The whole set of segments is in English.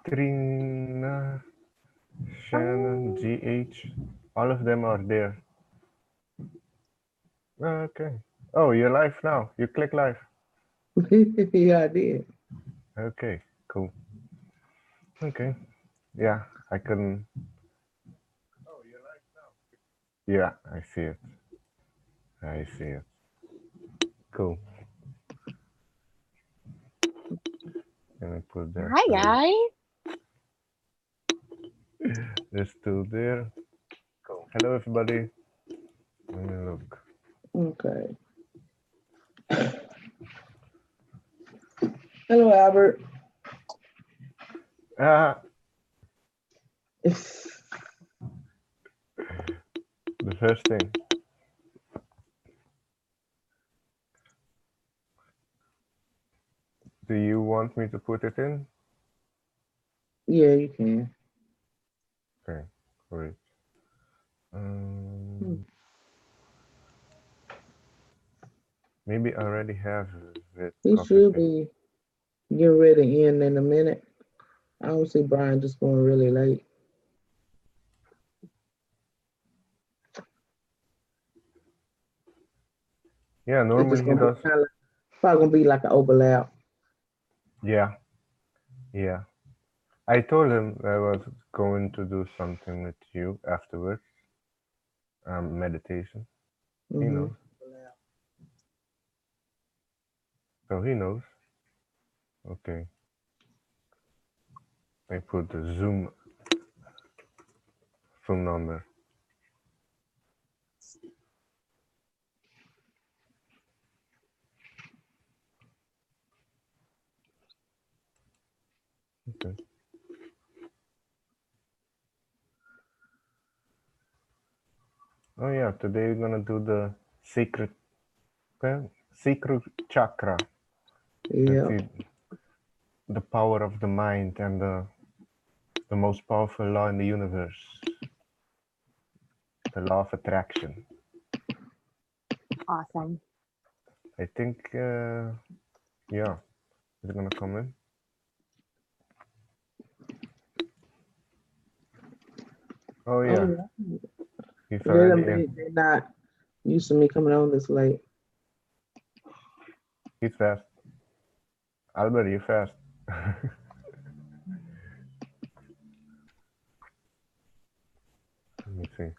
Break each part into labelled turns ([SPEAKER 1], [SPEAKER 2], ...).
[SPEAKER 1] Trina, Shannon, GH, all of them are there. Okay. Oh, you're live now. You click live.
[SPEAKER 2] Yeah, I did.
[SPEAKER 1] Okay, cool. Okay. Yeah, I couldn't. Yeah, I see it. I see it. Cool. Let me put there.
[SPEAKER 3] Hi, guys.
[SPEAKER 1] There's two there. Cool. Hello, everybody. Let me look.
[SPEAKER 2] Okay. Hello, Albert.
[SPEAKER 1] The first thing. Do you want me to put it in?
[SPEAKER 2] Yeah, you can.
[SPEAKER 1] Okay, great. Maybe I already have it.
[SPEAKER 2] He should be getting ready to end in a minute. I don't see Brian just going really late.
[SPEAKER 1] Yeah,
[SPEAKER 2] It's
[SPEAKER 1] normally
[SPEAKER 2] just
[SPEAKER 1] he
[SPEAKER 2] gonna be
[SPEAKER 1] does.
[SPEAKER 2] probably gonna be like an overlap.
[SPEAKER 1] Yeah, yeah. I told him I was going to do something with you afterwards. Meditation. He
[SPEAKER 2] Mm-hmm.
[SPEAKER 1] knows. So he knows. Okay. I put the Zoom phone number. Okay. Oh yeah, today we're gonna do the secret, secret chakra. Let's
[SPEAKER 2] Yeah.
[SPEAKER 1] see the power of the mind and the most powerful law in the universe, the law of attraction.
[SPEAKER 3] Awesome.
[SPEAKER 1] I think, yeah, it's gonna come in. Oh yeah,
[SPEAKER 2] Oh,
[SPEAKER 1] he's
[SPEAKER 2] they're
[SPEAKER 1] already in.
[SPEAKER 2] not used to me coming on this late.
[SPEAKER 1] He's fast. Albert, you fast. Let me see.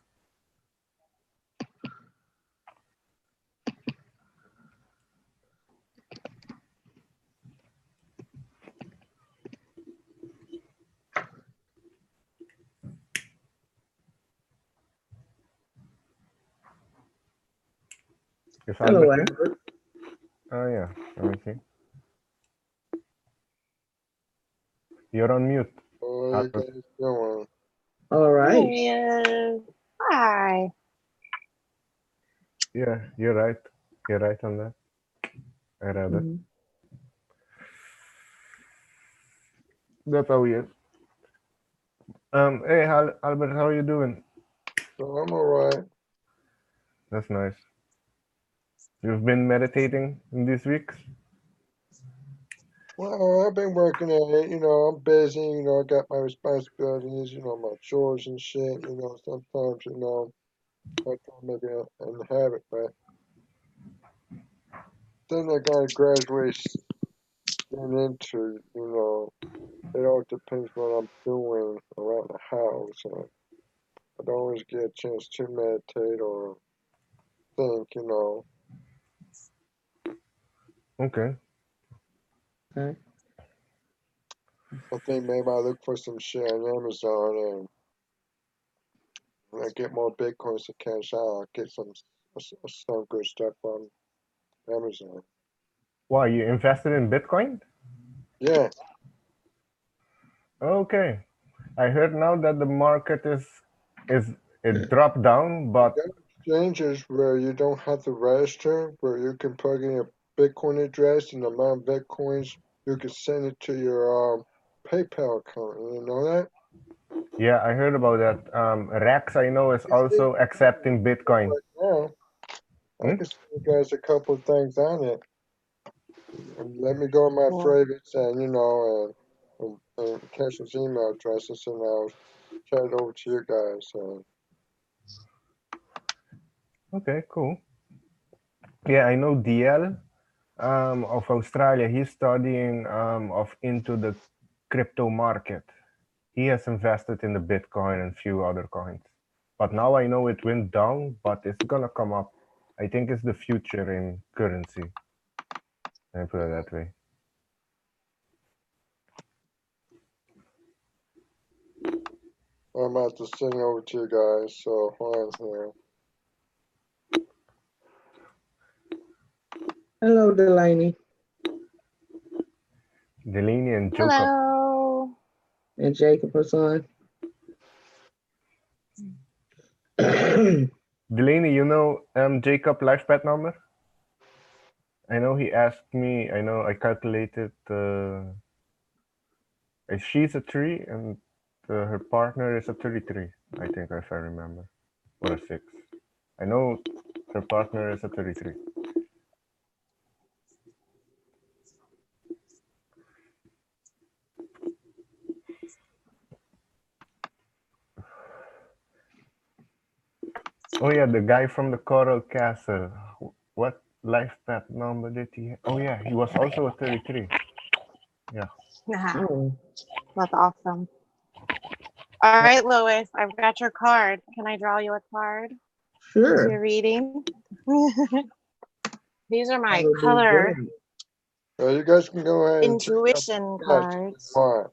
[SPEAKER 1] Is
[SPEAKER 2] Hello,
[SPEAKER 1] Albert in?
[SPEAKER 2] Albert.
[SPEAKER 1] Oh yeah, let me see. You're on mute.
[SPEAKER 4] What are you guys doing?
[SPEAKER 2] All right.
[SPEAKER 3] Yes. Hi.
[SPEAKER 1] Yeah, you're right. You're right on that. I read it.
[SPEAKER 2] Mm-hmm.
[SPEAKER 1] That's how he is. Hey, Albert, how are you doing?
[SPEAKER 4] So I'm alright.
[SPEAKER 1] That's nice. You've been meditating in these weeks?
[SPEAKER 4] Well, I've been working at it. I'm busy. I got my responsibilities. My chores and shit. Sometimes, I try to make it and have it, but then I gotta graduate into. It all depends what I'm doing around the house. I don't always get a chance to meditate or think.
[SPEAKER 1] Okay.
[SPEAKER 2] Okay.
[SPEAKER 4] I think maybe I look for some shit on Amazon and when I get more bitcoins to cash out, I'll get some good stuff on Amazon.
[SPEAKER 1] Why, you invested in Bitcoin?
[SPEAKER 4] Yeah,
[SPEAKER 1] Okay. I heard now that the market is it dropped down,
[SPEAKER 4] they
[SPEAKER 1] but
[SPEAKER 4] got exchanges where you don't have to register, where you can plug in a Bitcoin address and the amount of Bitcoins you can send it to your PayPal account. You know that?
[SPEAKER 1] yeah, I heard about that. Rex, I know, is
[SPEAKER 4] You see,
[SPEAKER 1] also accepting Bitcoin.
[SPEAKER 4] right now, I
[SPEAKER 1] Hmm?
[SPEAKER 4] can send you guys a couple of things on it. And let me go on my
[SPEAKER 3] Cool.
[SPEAKER 4] favorites and and catch his email addresses, and I'll chat it over to you guys.
[SPEAKER 1] Okay, cool. Yeah, I know DL of Australia. He's studying of into the crypto market. He has invested in the Bitcoin and few other coins. But now I know it went down, but it's gonna come up. I think it's the future in currency. Let me put it that way.
[SPEAKER 4] I'm about to send it over to you guys. So hold on here.
[SPEAKER 2] Hello, Delaney
[SPEAKER 1] Delaney and Jacob.
[SPEAKER 3] Hello.
[SPEAKER 2] and Jacob, her son.
[SPEAKER 1] Delaney, you know Jacob life path number? I know he asked me, I know I calculated she's a 3 and her partner is a 33, I think, if I remember. Or a 6. I know her partner is a 33. Oh yeah, the guy from the Coral Castle. What life path number did he have? Oh yeah, he was also a 33. Yeah.
[SPEAKER 2] Oh,
[SPEAKER 3] That's awesome. All right, Lois, I've got your card. Can I draw you a card?
[SPEAKER 2] sure.
[SPEAKER 3] You're reading. These are my
[SPEAKER 2] That would be
[SPEAKER 3] color
[SPEAKER 2] great.
[SPEAKER 4] You guys can go ahead and check out
[SPEAKER 3] intuition
[SPEAKER 4] the
[SPEAKER 3] cards.
[SPEAKER 4] fine.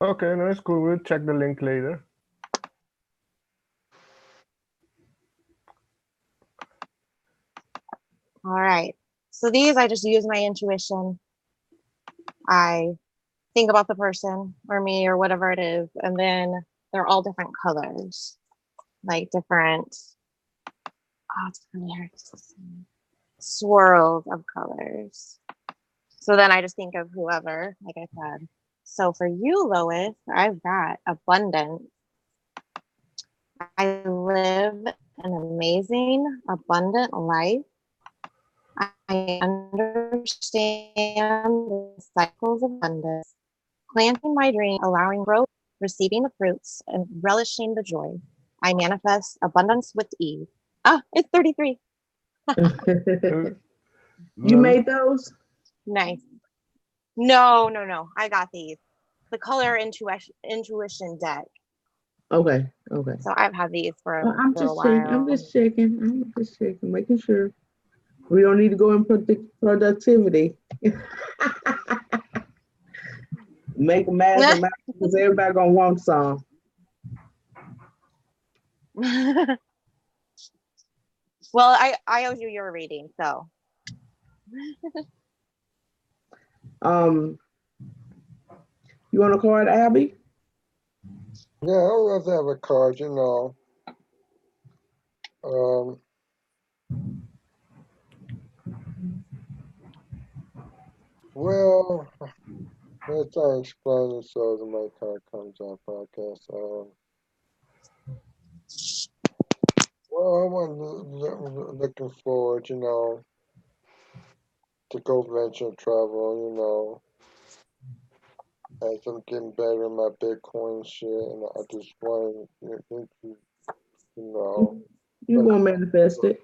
[SPEAKER 1] Okay, no, it's cool. We'll check the link later.
[SPEAKER 3] All right. So these, I just use my intuition. I think about the person or me or whatever it is, and then they're all different colors, like different, it's really hard to say, swirls of colors. So then I just think of whoever, like I said. So for you, Lois, I've got abundance. I live an amazing, abundant life. I understand the cycles of abundance, planting my dream, allowing growth, receiving the fruits, and relishing the joy. I manifest abundance with ease. It's 33.
[SPEAKER 2] You made those?
[SPEAKER 3] Nice. No. I got these. The color intuition deck.
[SPEAKER 2] Okay.
[SPEAKER 3] So I've had these for a
[SPEAKER 2] I'm
[SPEAKER 3] little
[SPEAKER 2] just checking. I'm
[SPEAKER 3] while.
[SPEAKER 2] just checking, making sure. We don't need to go in productivity. Make a math because everybody gonna want some.
[SPEAKER 3] Well, I owe you your reading, so.
[SPEAKER 2] You want a card, Abby?
[SPEAKER 4] Yeah, I would love to have a card, Well, let's try and explain it so the my card comes up, I guess. Well, I'm looking forward, to go venture travel, as I'm getting better in my Bitcoin shit, and I just want to,
[SPEAKER 2] You're gonna manifest it.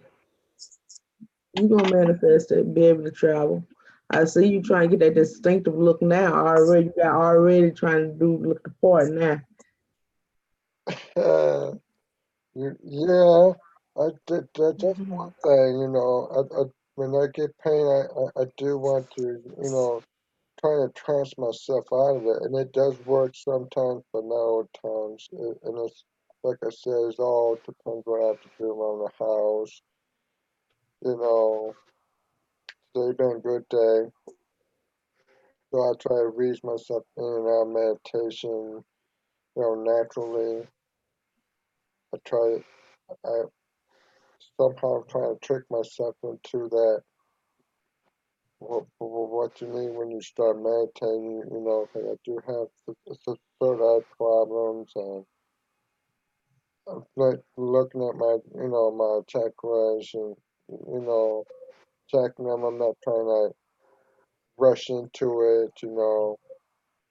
[SPEAKER 2] You're gonna manifest it, be able to travel. I see you trying to get that distinctive look now. Already trying to look the part now.
[SPEAKER 4] Yeah, that's one thing, when I get pain, I do want to, try to trance myself out of it, and it does work sometimes, but not all the times. And it's like I said, it all depends what I have to do around the house. Today's been a good day, so I try to ease myself in and out of meditation, naturally. I somehow try to trick myself into that. What you need when you start meditating, 'cause I do have some third eye problems, and I'm like looking at my chakras and, checking them. I'm not trying to rush into it, you know,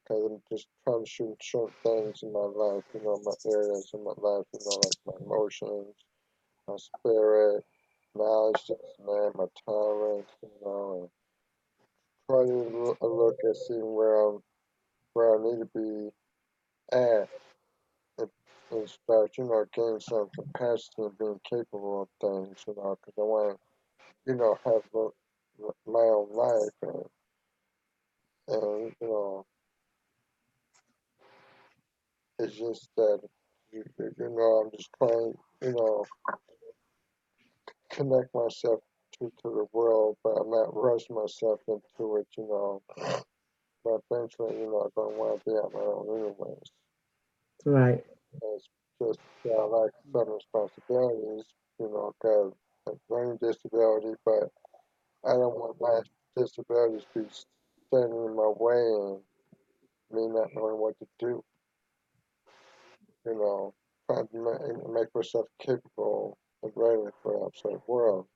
[SPEAKER 4] because I'm just troubleshooting certain things in my life, you know, my areas in my life, you know, like my emotions, my spirit, knowledge, man, my tolerance, you know, and try to look at seeing where I need to be at and start, you know, gaining some capacity and being capable of things, you know, because I want to, you know, have my own life and you know, it's just that, you know, I'm just trying, you know, connect myself to the world, but I'm not rushing myself into it, you know. But eventually, you know, I'm going to want to be on my own anyways.
[SPEAKER 2] Right.
[SPEAKER 4] It's just like some responsibilities, you know, because of learning disability, but I don't want my disabilities to be standing in my way and me not knowing what to do, you know, trying to make myself capable and ready for the outside world.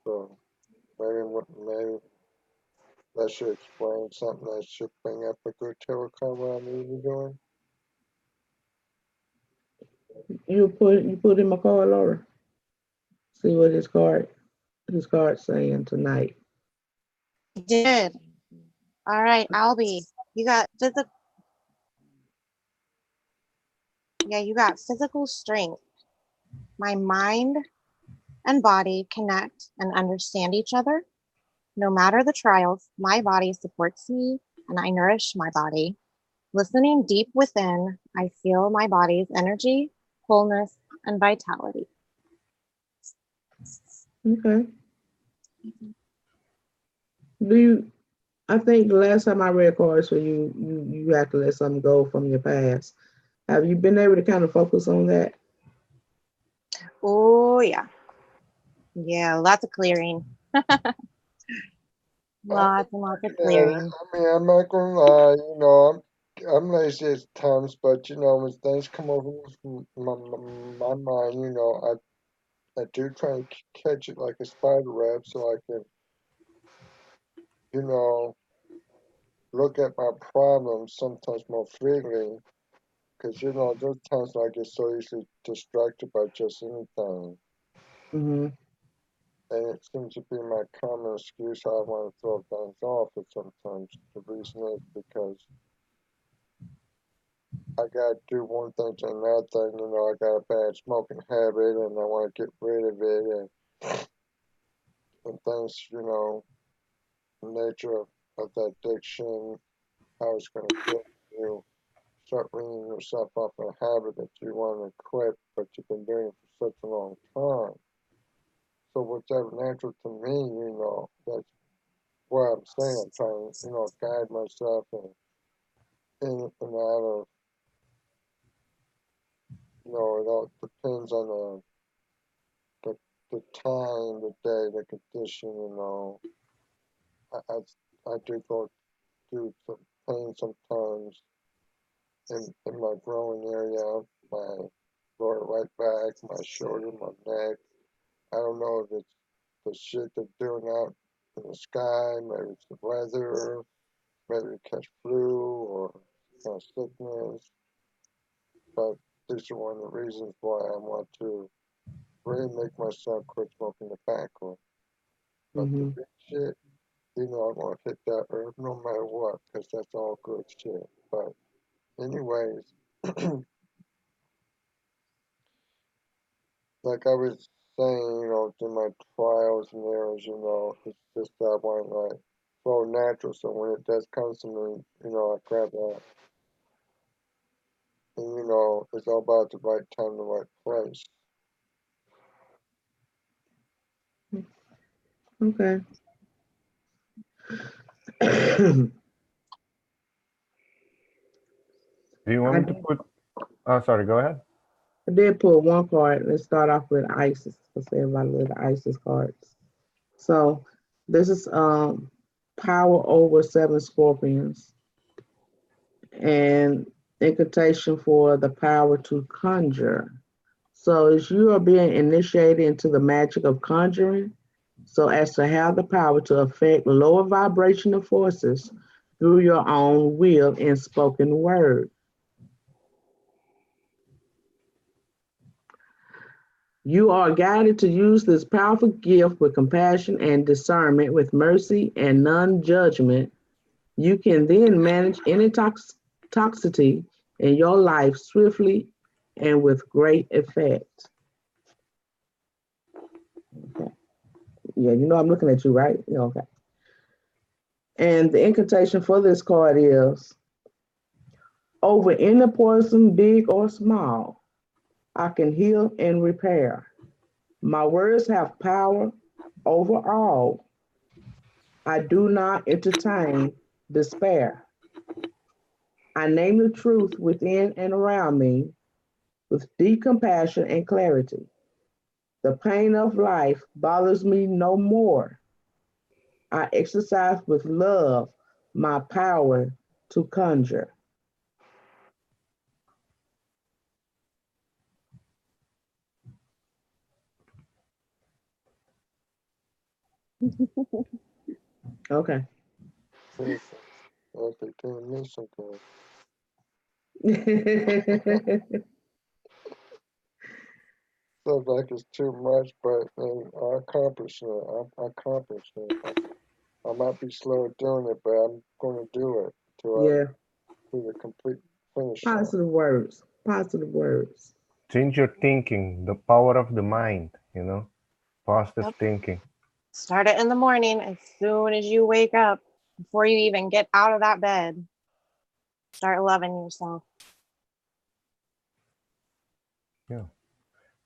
[SPEAKER 4] So maybe that should explain something that should bring up a good tarot card what I need to be doing.
[SPEAKER 2] You put in my card, Laura. See what his card's saying tonight.
[SPEAKER 3] I did. All right, Albie, you got physical. Yeah, you got physical strength. My mind and body connect and understand each other. No matter the trials, my body supports me and I nourish my body. Listening deep within, I feel my body's energy, wholeness, and vitality.
[SPEAKER 2] Okay. I think the last time I read cards for you, you have to let something go from your past. Have you been able to kind of focus on that?
[SPEAKER 3] Oh, yeah. Yeah, lots of clearing. Lots and lots of clearing.
[SPEAKER 4] I mean, I'm not gonna lie, you know, I'm lazy at times, but you know, when things come over my mind, you know, I do try and catch it like a spider web so I can, you know, look at my problems sometimes more freely. Because, you know, there's times when I get so easily distracted by just anything.
[SPEAKER 2] Mm-hmm.
[SPEAKER 4] And it seems to be my common excuse how I want to throw things off. And sometimes the reason is because I got to do one thing to another thing. You know, I got a bad smoking habit and I want to get rid of it. And things, you know, the nature of that addiction, how it's going to feel you. Start weaning yourself off a habit that you want to quit, but you've been doing it for such a long time. So whatever natural to me, you know, that's what I'm saying. I'm trying to, you know, guide myself and in and out of, you know, it all depends on the, the time, the day, the condition, you know. I do go through some pain sometimes in my growing area, my lower right back, my shoulder, my neck. I don't know if it's the shit they're doing out in the sky, maybe it's the weather, maybe catch flu or kind of sickness. But these are one of the reasons why I want to really make myself quit smoking tobacco. But the
[SPEAKER 2] Mm-hmm.
[SPEAKER 4] big shit, you know, I'm going to hit that herb no matter what, because that's all good shit. But, anyways, like I was saying, you know, through my trials and errors, you know, it's just that I want to like flow natural. So when it does come to me, you know, I grab that. And, you know, it's all about the right time, the right place.
[SPEAKER 2] Okay.
[SPEAKER 1] Do you want me to put? Oh, sorry. Go ahead.
[SPEAKER 2] I did pull one card. Let's start off with Isis. Let's say everybody with the Isis cards. So this is power over 7 scorpions and incantation for the power to conjure. So as you are being initiated into the magic of conjuring, so as to have the power to affect lower vibrational forces through your own will and spoken word. You are guided to use this powerful gift with compassion and discernment, with mercy and non-judgment. You can then manage any toxicity in your life swiftly and with great effect. Okay. Yeah, you know I'm looking at you, right? Yeah, okay. And the incantation for this card is, over any poison, big or small, I can heal and repair. My words have power over all. I do not entertain despair. I name the truth within and around me with deep compassion and clarity. The pain of life bothers me no more. I exercise with love my power to conjure. Okay.
[SPEAKER 4] I think they missed something. Sounds like it's too much, but I accomplished it. I accomplished it. I might be slow at doing it, but I'm going to do it till
[SPEAKER 2] Yeah,
[SPEAKER 4] I do the complete finish line.
[SPEAKER 2] positive words. Positive words.
[SPEAKER 1] Change your thinking, the power of the mind, positive
[SPEAKER 3] Yep.
[SPEAKER 1] thinking.
[SPEAKER 3] Start it in the morning as soon as you wake up, before you even get out of that bed. Start loving yourself.
[SPEAKER 1] Yeah.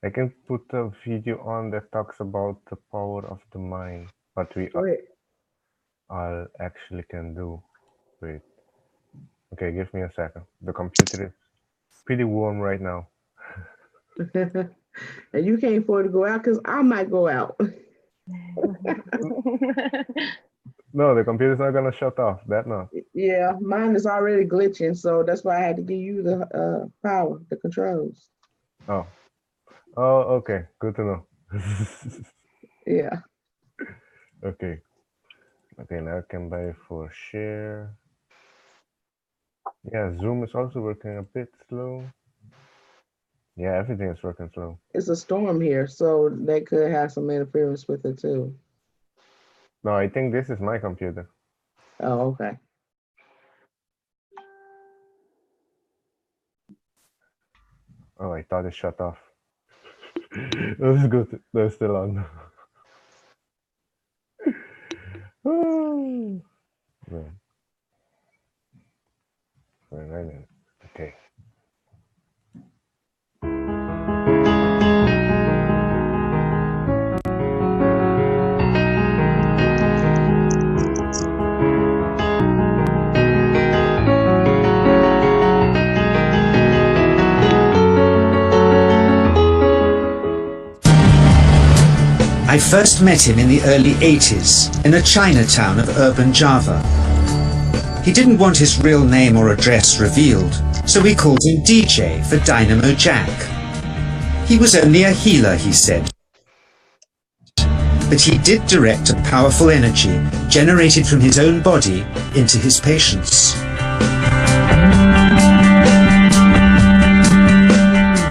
[SPEAKER 1] I can put a video on that talks about the power of the mind, what we
[SPEAKER 2] Go ahead.
[SPEAKER 1] all actually can do. Wait. Okay, give me a second. The computer is pretty warm right now.
[SPEAKER 2] And you can't afford to go out because I might go out.
[SPEAKER 1] No, the computer's not gonna shut off. That not.
[SPEAKER 2] Yeah, mine is already glitching, so that's why I had to give you the power, the controls.
[SPEAKER 1] Oh, okay. Good to know.
[SPEAKER 2] Yeah.
[SPEAKER 1] Okay. Okay, now I can buy for share. Yeah, Zoom is also working a bit slow. Yeah, everything is working slow.
[SPEAKER 2] It's a storm here, so they could have some interference with it too.
[SPEAKER 1] No, I think this is my computer.
[SPEAKER 2] Oh, okay.
[SPEAKER 1] Oh, I thought it shut off. That's good. That's still on. Yeah. Okay.
[SPEAKER 5] I first met him in the early 80s in a Chinatown of urban Java. He didn't want his real name or address revealed, so we called him DJ for Dynamo Jack. He was only a healer, he said, but he did direct a powerful energy generated from his own body into his patients.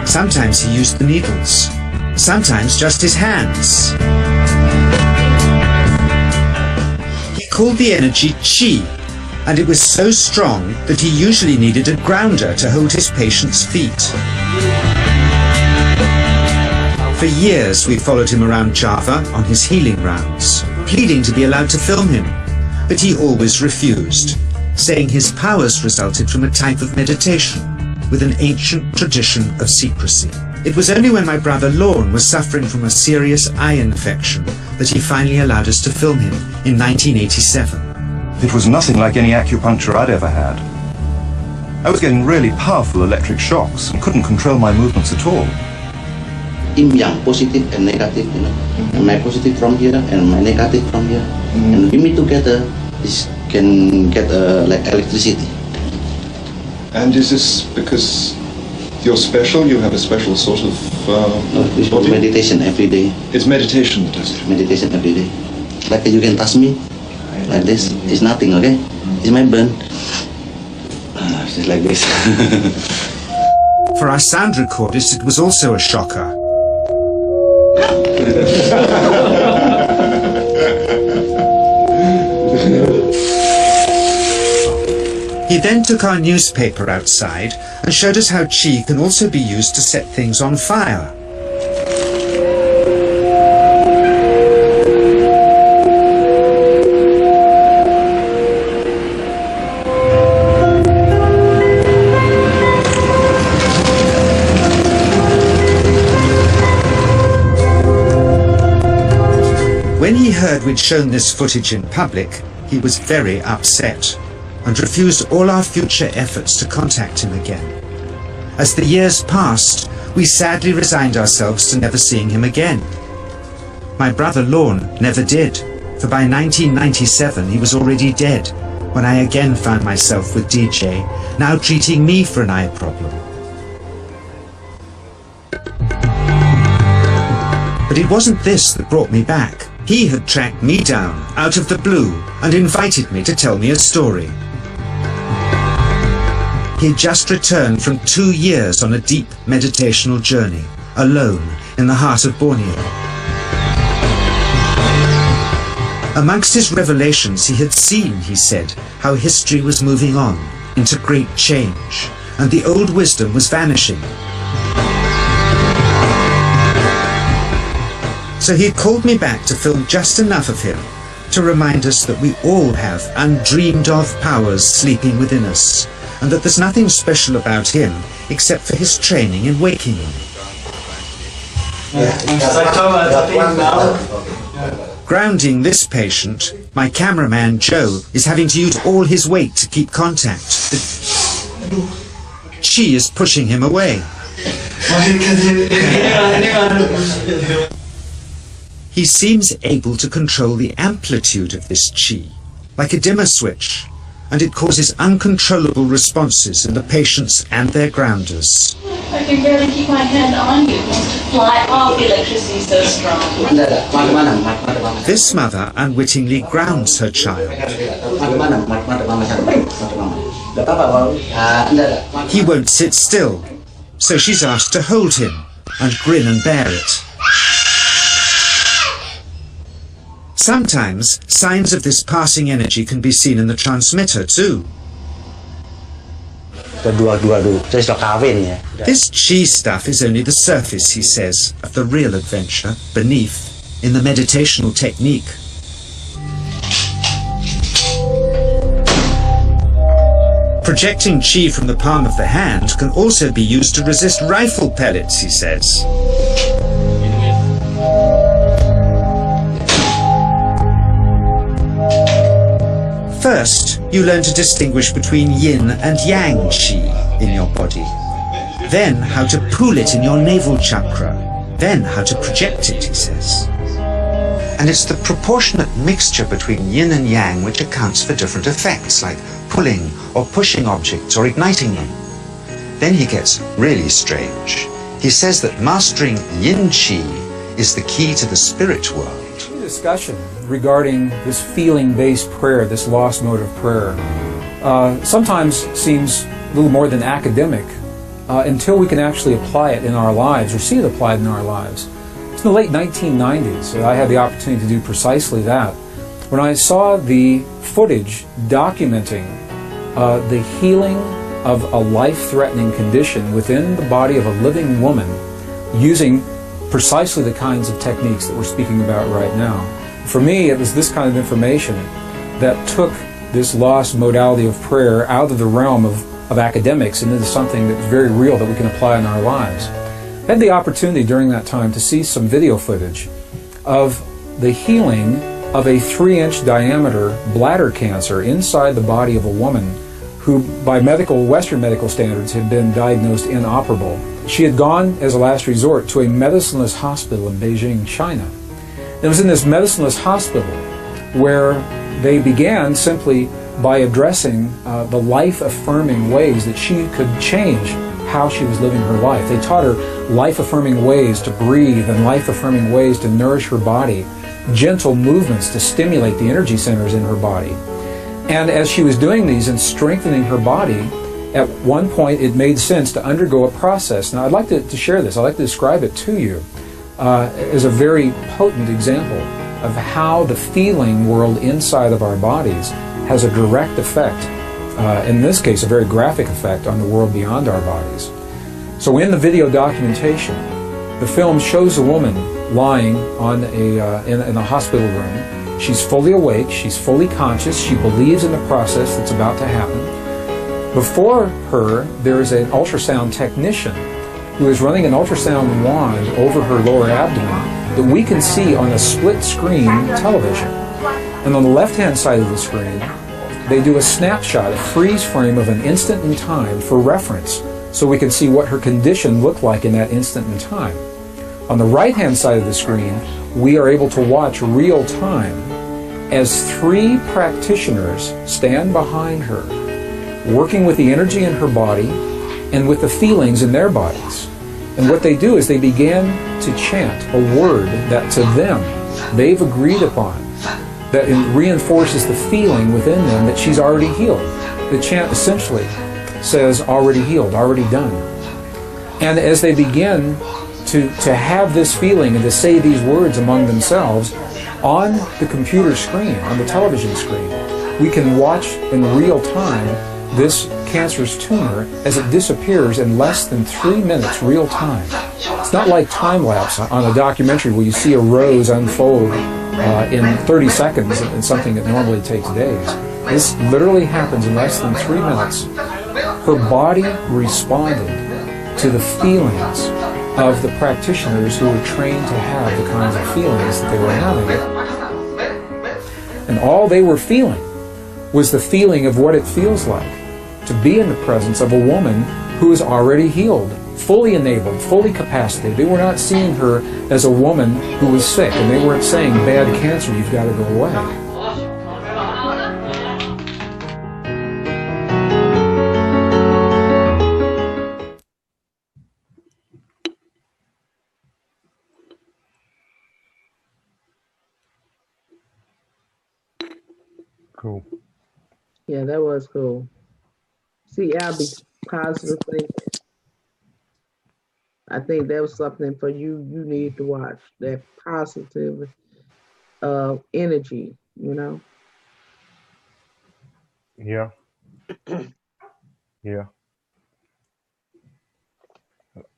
[SPEAKER 5] Sometimes he used the needles, sometimes just his hands. He called the energy Chi, and it was so strong that he usually needed a grounder to hold his patients' feet. For years we followed him around Java on his healing rounds, pleading to be allowed to film him, but he always refused, saying his powers resulted from a type of meditation with an ancient tradition of secrecy. It was only when my brother Lorne was suffering from a serious eye infection that he finally allowed us to film him in 1987.
[SPEAKER 6] It was nothing like any acupuncture I'd ever had. I was getting really powerful electric shocks and couldn't control my movements at all.
[SPEAKER 7] Yin yang, positive and negative, And my positive from here and my negative from here. And we meet together, this can get like electricity.
[SPEAKER 6] And is this because you're special? You have a special sort of
[SPEAKER 7] No, it's
[SPEAKER 6] body?
[SPEAKER 7] meditation every day.
[SPEAKER 6] It's meditation that does it.
[SPEAKER 7] Meditation every day. Like you can touch me, like this. It's nothing, okay? It's my burn. Just like this.
[SPEAKER 5] For our sound recordist, it was also a shocker. He then took our newspaper outside and showed us how Qi can also be used to set things on fire. When he heard we'd shown this footage in public, he was very upset and refused all our future efforts to contact him again. As the years passed, we sadly resigned ourselves to never seeing him again. My brother Lorne never did, for by 1997 he was already dead, when I again found myself with DJ, now treating me for an eye problem. But it wasn't this that brought me back. He had tracked me down out of the blue and invited me to tell me a story. He'd just returned from 2 years on a deep meditational journey, alone in the heart of Borneo. Amongst his revelations, he had seen, he said, how history was moving on into great change, and the old wisdom was vanishing. So he had called me back to film just enough of him to remind us that we all have undreamed of powers sleeping within us, and that there's nothing special about him except for his training in waking them. Grounding this patient, my cameraman Joe is having to use all his weight to keep contact. Qi is pushing him away. He seems able to control the amplitude of this Qi, like a dimmer switch, and it causes uncontrollable responses in the patients and their grounders.
[SPEAKER 8] I can barely keep my hand on you. It wants to fly off. The electricity is so strong.
[SPEAKER 5] This mother unwittingly grounds her child. He won't sit still, so she's asked to hold him and grin and bear it. Sometimes, signs of this passing energy can be seen in the transmitter too. This Qi stuff is only the surface, he says, of the real adventure beneath, in the meditational technique. Projecting Qi from the palm of the hand can also be used to resist rifle pellets, he says. First, you learn to distinguish between yin and yang Qi in your body. Then how to pool it in your navel chakra. Then how to project it, he says. And it's the proportionate mixture between yin and yang which accounts for different effects, like pulling or pushing objects or igniting them. Then he gets really strange. He says that mastering yin Qi is the key to the spirit world.
[SPEAKER 9] Discussion regarding this feeling-based prayer, this lost mode of prayer, sometimes seems a little more than academic until we can actually apply it in our lives or see it applied in our lives. It's in the late 1990s I had the opportunity to do precisely that when I saw the footage documenting the healing of a life-threatening condition within the body of a living woman using precisely the kinds of techniques that we're speaking about right now. For me, it was this kind of information that took this lost modality of prayer out of the realm of academics and into something that's very real that we can apply in our lives. I had the opportunity during that time to see some video footage of the healing of a 3-inch diameter bladder cancer inside the body of a woman who, by Western medical standards, had been diagnosed inoperable. She had gone, as a last resort, to a medicineless hospital in Beijing, China. It was in this medicineless hospital where they began simply by addressing the life-affirming ways that she could change how she was living her life. They taught her life-affirming ways to breathe and life-affirming ways to nourish her body, gentle movements to stimulate the energy centers in her body. And as she was doing these and strengthening her body, at one point it made sense to undergo a process. Now I'd like to share this. I'd like to describe it to you as a very potent example of how the feeling world inside of our bodies has a direct effect, in this case a very graphic effect, on the world beyond our bodies. So in the video documentation, the film shows a woman lying on in a hospital room. She's fully awake, she's fully conscious, she believes in the process that's about to happen. Before her, there is an ultrasound technician who is running an ultrasound wand over her lower abdomen that we can see on a split-screen television. And on the left-hand side of the screen, they do a snapshot, a freeze frame of an instant in time for reference, so we can see what her condition looked like in that instant in time. On the right-hand side of the screen, we are able to watch real time as 3 practitioners stand behind her, working with the energy in her body and with the feelings in their bodies. And what they do is they began to chant a word that to them they've agreed upon, that reinforces the feeling within them that she's already healed. The chant essentially says already healed, already done. And as they begin to have this feeling and to say these words among themselves, on the computer screen, on the television screen, we can watch in real time this cancerous tumor as it disappears in less than 3 minutes real time. It's not like time lapse on a documentary where you see a rose unfold in 30 seconds in something that normally takes days. This literally happens in less than 3 minutes. Her body responded to the feelings of the practitioners who were trained to have the kinds of feelings that they were having. And all they were feeling was the feeling of what it feels like to be in the presence of a woman who is already healed, fully enabled, fully capacitated. They were not seeing her as a woman who was sick, and they weren't saying, bad cancer, you've got to go away.
[SPEAKER 1] Cool.
[SPEAKER 2] Yeah, that was cool. See, Albie, positive thinking. I think that was something for you. You need to watch that positive energy. You know.
[SPEAKER 1] Yeah. Yeah.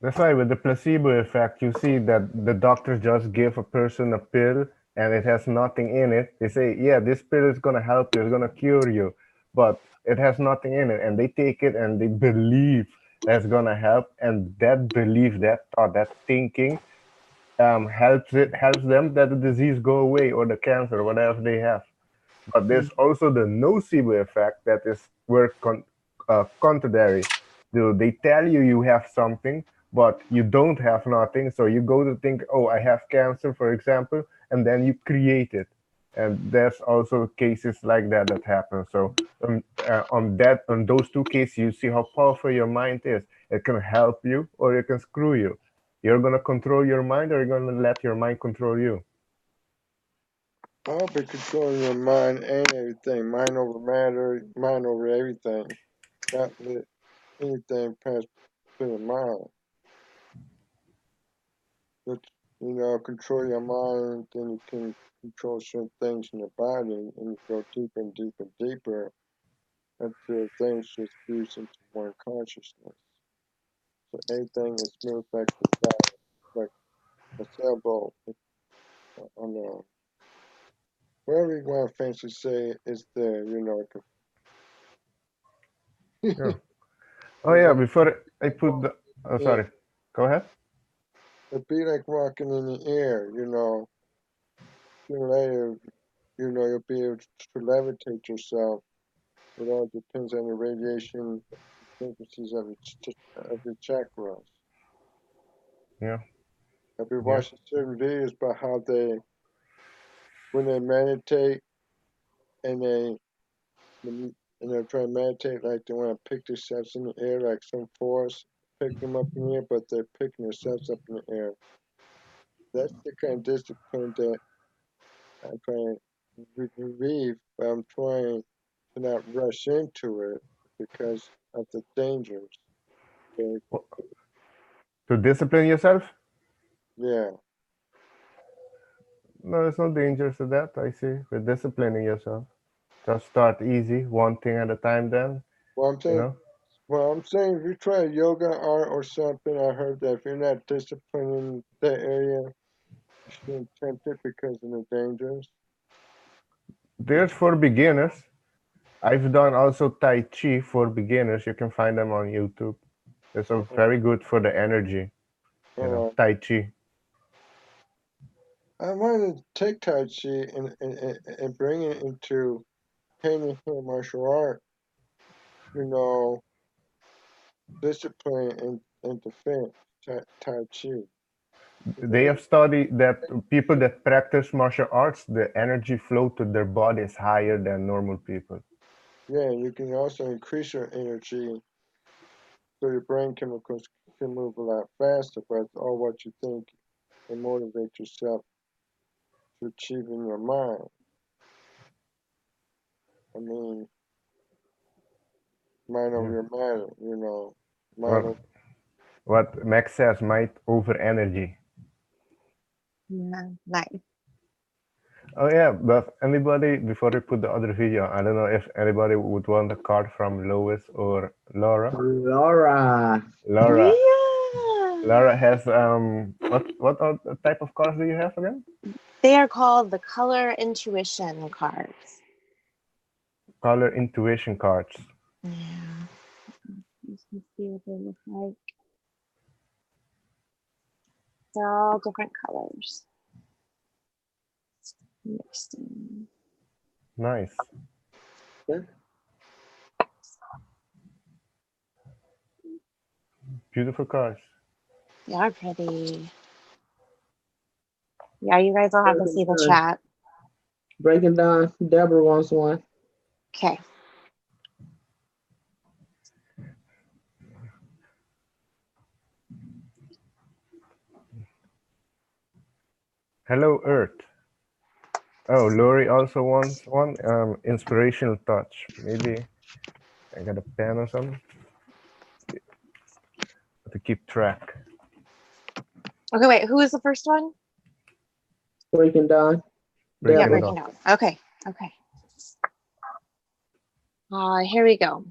[SPEAKER 1] That's why with the placebo effect, you see that the doctors just give a person a pill and it has nothing in it. They say, yeah, this pill is going to help you, it's going to cure you, but it has nothing in it. And they take it and they believe that's going to help. And that belief, that thought, that thinking helps them that the disease go away or the cancer, whatever they have. But there's also the nocebo effect that is contrary. They tell you you have something, but you don't have nothing. So you go to think, oh, I have cancer, for example, and then you create it. And there's also cases like that happen. So on those 2 cases, you see how powerful your mind is. It can help you or it can screw you. You're gonna control your mind, or you're gonna let your mind control you.
[SPEAKER 4] I'll be controlling your mind and everything. Mind over matter, mind over everything. Not let anything pass through the mind. But, control your mind, then you can control certain things in the body, and you go deeper and deeper and deeper until things just fuse into one consciousness. So everything is moved back to God, like a sailboat on the wherever you want to fancy say is there,
[SPEAKER 1] Yeah. Oh yeah, before I put the, oh sorry, go ahead.
[SPEAKER 4] It'd be like walking in the air, later, you'll be able to levitate yourself. It all depends on the radiation frequencies of your chakras.
[SPEAKER 1] Yeah.
[SPEAKER 4] I've been watching certain videos about how when they meditate and they're trying to meditate like they want to pick themselves in the air like some force, pick them up in the air, but they're picking themselves up in the air. That's the kind of discipline that I'm trying to relieve, but I'm trying to not rush into it because of the dangers. Okay?
[SPEAKER 1] To discipline yourself?
[SPEAKER 4] Yeah.
[SPEAKER 1] No, there's no danger to that, I see. With disciplining yourself. Just start easy, one thing at a time then,
[SPEAKER 4] Well, I'm
[SPEAKER 1] you
[SPEAKER 4] saying,
[SPEAKER 1] know?
[SPEAKER 4] well, I'm saying if you try yoga, art, or something, I heard that if you're not disciplined in that area, you shouldn't attempt it because of the dangers.
[SPEAKER 1] There's for beginners. I've done also Tai Chi for beginners. You can find them on YouTube. It's a very good for the energy, you know, Tai Chi.
[SPEAKER 4] I want to take Tai Chi and bring it into hand martial art, you know, discipline and defense, Tai Chi.
[SPEAKER 1] They have studied that people that practice martial arts, the energy flow to their body is higher than normal people.
[SPEAKER 4] Yeah, you can also increase your energy so your brain chemicals can move a lot faster, but it's all what you think and motivate yourself to achieve in your mind. I mean, mind over your matter, you know.
[SPEAKER 1] What Max says, might over energy.
[SPEAKER 3] Yeah, nice.
[SPEAKER 1] Oh yeah, but anybody, before we put the other video, I don't know if anybody would want a card from Lois or Laura.
[SPEAKER 2] Laura.
[SPEAKER 1] Laura.
[SPEAKER 3] Yeah.
[SPEAKER 1] Laura has what type of cards do you have again?
[SPEAKER 3] They are called the color intuition cards.
[SPEAKER 1] Color intuition cards.
[SPEAKER 3] Yeah. You can see what they look like. They're all different colors. Mixed in.
[SPEAKER 1] Nice.
[SPEAKER 2] Yeah.
[SPEAKER 1] Beautiful cards.
[SPEAKER 3] They are pretty. Yeah, you guys will have to see the chat.
[SPEAKER 2] Breaking down. Deborah wants one.
[SPEAKER 3] Okay.
[SPEAKER 1] Hello, Earth. Oh, Lori also wants one. Inspirational touch. Maybe I got a pen or something to keep track.
[SPEAKER 3] Okay, wait. Who is the first one?
[SPEAKER 2] Breaking down.
[SPEAKER 3] Yeah, breaking down. Okay. Okay. Here we go.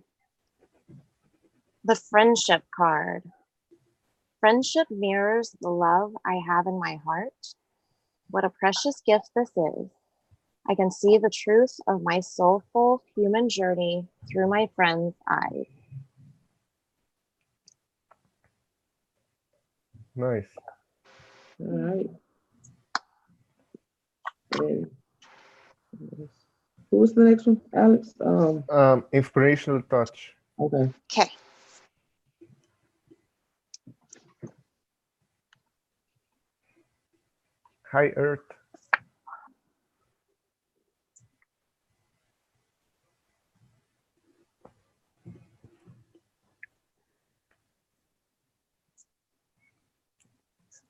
[SPEAKER 3] The friendship card. Friendship mirrors the love I have in my heart. What a precious gift this is. I can see the truth of my soulful human journey through my friend's eyes.
[SPEAKER 1] Nice.
[SPEAKER 2] All right. And who was the next one, Alex?
[SPEAKER 1] Inspirational touch.
[SPEAKER 2] Okay.
[SPEAKER 3] Okay.
[SPEAKER 1] Hi, Earth.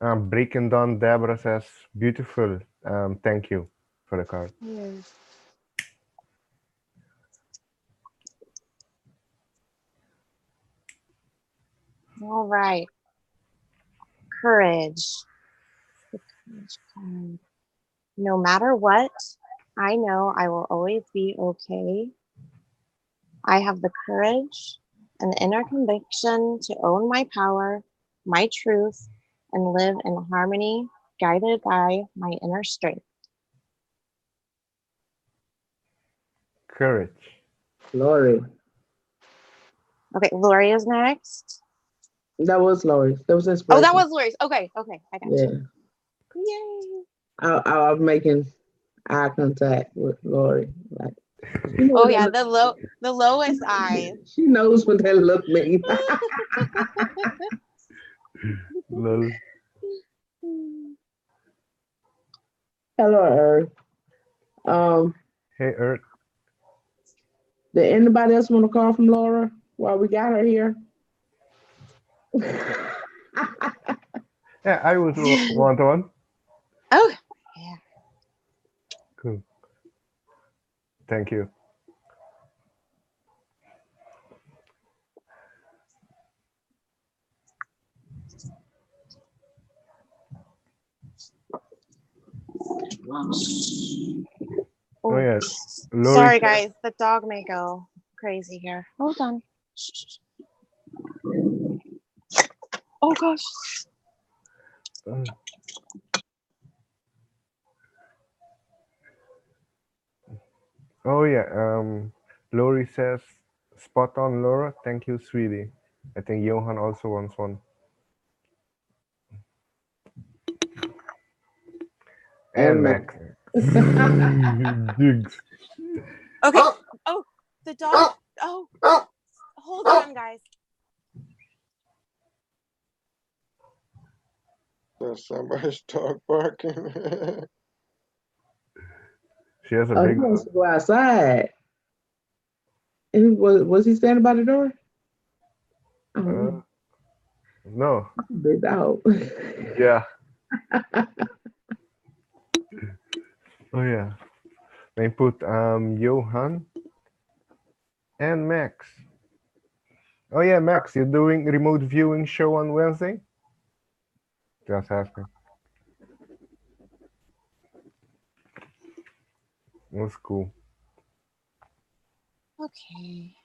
[SPEAKER 1] Breaking Down Deborah says, beautiful. Thank you for the card.
[SPEAKER 3] Yes. All right. Courage. The courage card. No matter what, I know I will always be okay. I have the courage and the inner conviction to own my power, my truth, and live in harmony, guided by my inner strength.
[SPEAKER 1] Courage.
[SPEAKER 2] Lori.
[SPEAKER 3] Okay, Lori is next.
[SPEAKER 2] That was Lori. That was inspiration.
[SPEAKER 3] Oh, that was Lori's. Okay, okay, I got you.
[SPEAKER 2] Yeah.
[SPEAKER 3] Yay.
[SPEAKER 2] I was making eye contact with Lori. Like,
[SPEAKER 3] oh yeah, the lowest eyes.
[SPEAKER 2] She knows what that look means.
[SPEAKER 1] Lol.
[SPEAKER 2] Hello, Earth.
[SPEAKER 1] Hey, Earth.
[SPEAKER 2] Did anybody else want to call from Laura while we got her here?
[SPEAKER 1] Yeah, I would want one.
[SPEAKER 3] Oh, yeah.
[SPEAKER 1] Cool. Thank you. Oh yeah, Lori
[SPEAKER 3] Sorry,
[SPEAKER 1] says,
[SPEAKER 3] guys. The dog may go crazy here. Hold on. Shh. Oh, gosh.
[SPEAKER 1] oh yeah, Lori says, spot on, Laura. Thank you, sweetie. I think Johan also wants one. And Max. Jigs.
[SPEAKER 3] Okay. Oh, the dog. Oh, hold on, guys.
[SPEAKER 4] There's somebody's dog barking.
[SPEAKER 1] She has a
[SPEAKER 2] Oh, he
[SPEAKER 1] big
[SPEAKER 2] wants to go outside. And was he standing by the door? Oh,
[SPEAKER 1] no.
[SPEAKER 2] big dog.
[SPEAKER 1] Yeah. Oh yeah. They put Johan and Max. Oh yeah, Max, you're doing remote viewing show on Wednesday? Just asking. That's cool.
[SPEAKER 3] Okay.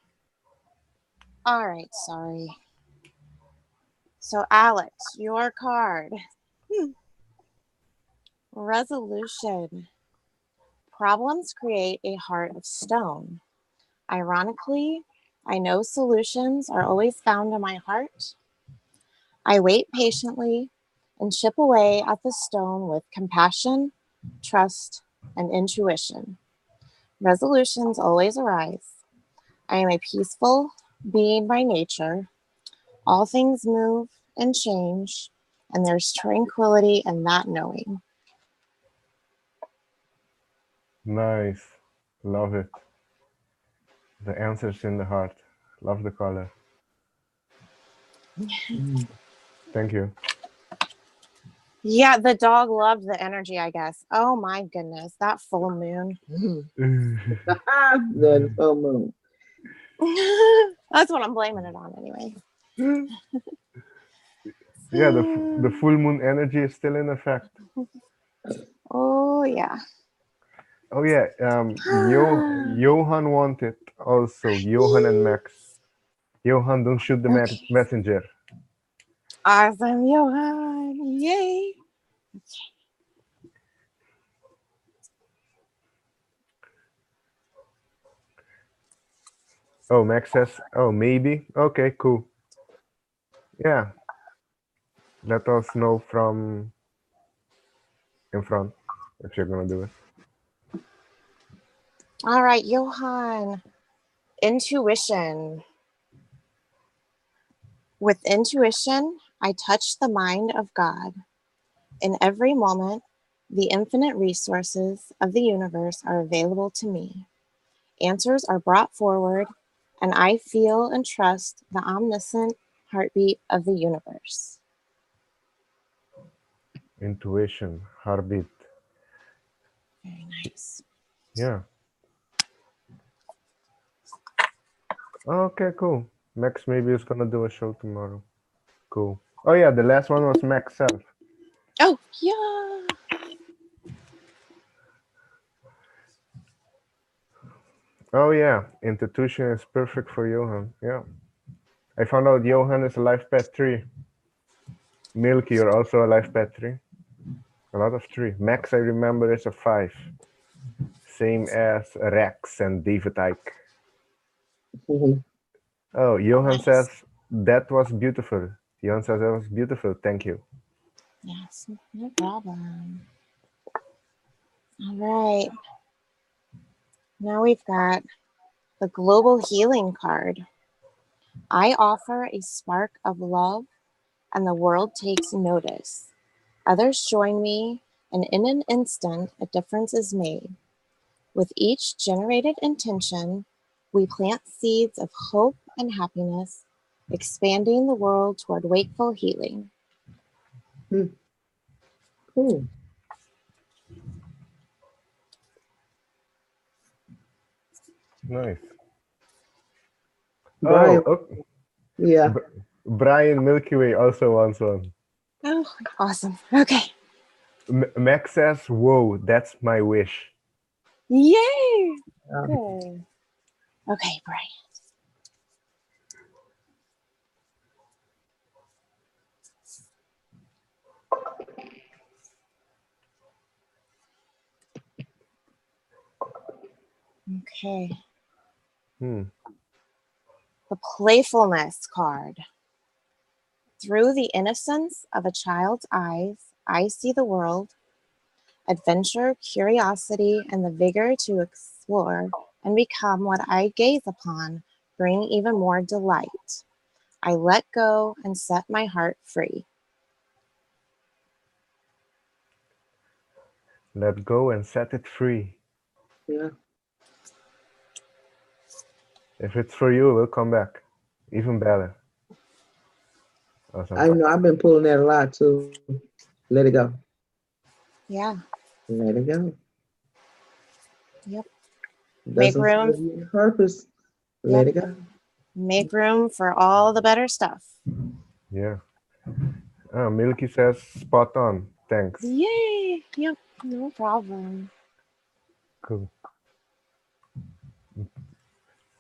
[SPEAKER 3] All right. Sorry. So, Alex, your card. Resolution. Problems create a heart of stone. Ironically, I know solutions are always found in my heart. I wait patiently and chip away at the stone with compassion, trust, and intuition. Resolutions always arise. I am a peaceful being by nature. All things move and change, and there's tranquility in that knowing.
[SPEAKER 1] Nice. Love it. The answer's in the heart. Love the color. Thank you.
[SPEAKER 3] Yeah, the dog loved the energy, I guess. Oh my goodness, that full moon.
[SPEAKER 2] The full moon.
[SPEAKER 3] That's what I'm blaming it on anyway.
[SPEAKER 1] Yeah, the full moon energy is still in effect.
[SPEAKER 3] Oh yeah.
[SPEAKER 1] Oh yeah, Johan wanted also. Johan and Max. Johan, don't shoot the messenger.
[SPEAKER 3] Awesome, Johan. Yay.
[SPEAKER 1] Oh, Max says, oh, maybe. Okay, cool. Yeah. Let us know from in front if you're gonna do it.
[SPEAKER 3] All right, Johan. Intuition. With intuition, I touch the mind of God. In every moment, the infinite resources of the universe are available to me. Answers are brought forward, and I feel and trust the omniscient heartbeat of the universe.
[SPEAKER 1] Intuition, heartbeat.
[SPEAKER 3] Very nice.
[SPEAKER 1] Yeah. Okay, cool. Max maybe is gonna do a show tomorrow. Cool. Oh yeah, the last one was Max self.
[SPEAKER 3] Oh, yeah.
[SPEAKER 1] Oh yeah, intuition is perfect for Johan. Yeah. I found out Johan is a life path 3. Milky, you're also a life path 3. A lot of 3. Max, I remember, is a 5. Same as Rex and David Icke. Oh, Johan says, that was beautiful. Johan says, that was beautiful. Thank you.
[SPEAKER 3] Yes, no problem. All right. Now we've got the global healing card. I offer a spark of love, and the world takes notice. Others join me, and in an instant, a difference is made. With each generated intention, we plant seeds of hope and happiness, expanding the world toward wakeful healing.
[SPEAKER 2] Cool.
[SPEAKER 1] Nice.
[SPEAKER 2] Brian,
[SPEAKER 1] Oh,
[SPEAKER 2] yeah.
[SPEAKER 1] Brian Milky Way also wants one.
[SPEAKER 3] Oh, awesome. Okay.
[SPEAKER 1] Max says, "Whoa, that's my wish."
[SPEAKER 3] Yay! Good. Okay, Brian. Okay. The playfulness card. Through the innocence of a child's eyes, I see the world. Adventure, curiosity, and the vigor to explore and become what I gaze upon bring even more delight. I let go and set my heart free.
[SPEAKER 1] Let go and set it free.
[SPEAKER 2] Yeah.
[SPEAKER 1] If it's for you, we'll come back. Even better. Awesome.
[SPEAKER 2] I know I've been pulling that a lot too. Let it go.
[SPEAKER 3] Yeah.
[SPEAKER 2] Let it go.
[SPEAKER 3] Yep.
[SPEAKER 2] Make room. Purpose. Let it go.
[SPEAKER 3] Make room for all the better stuff.
[SPEAKER 1] Yeah. Milky says, spot on. Thanks.
[SPEAKER 3] Yay. Yep. No problem.
[SPEAKER 1] Cool.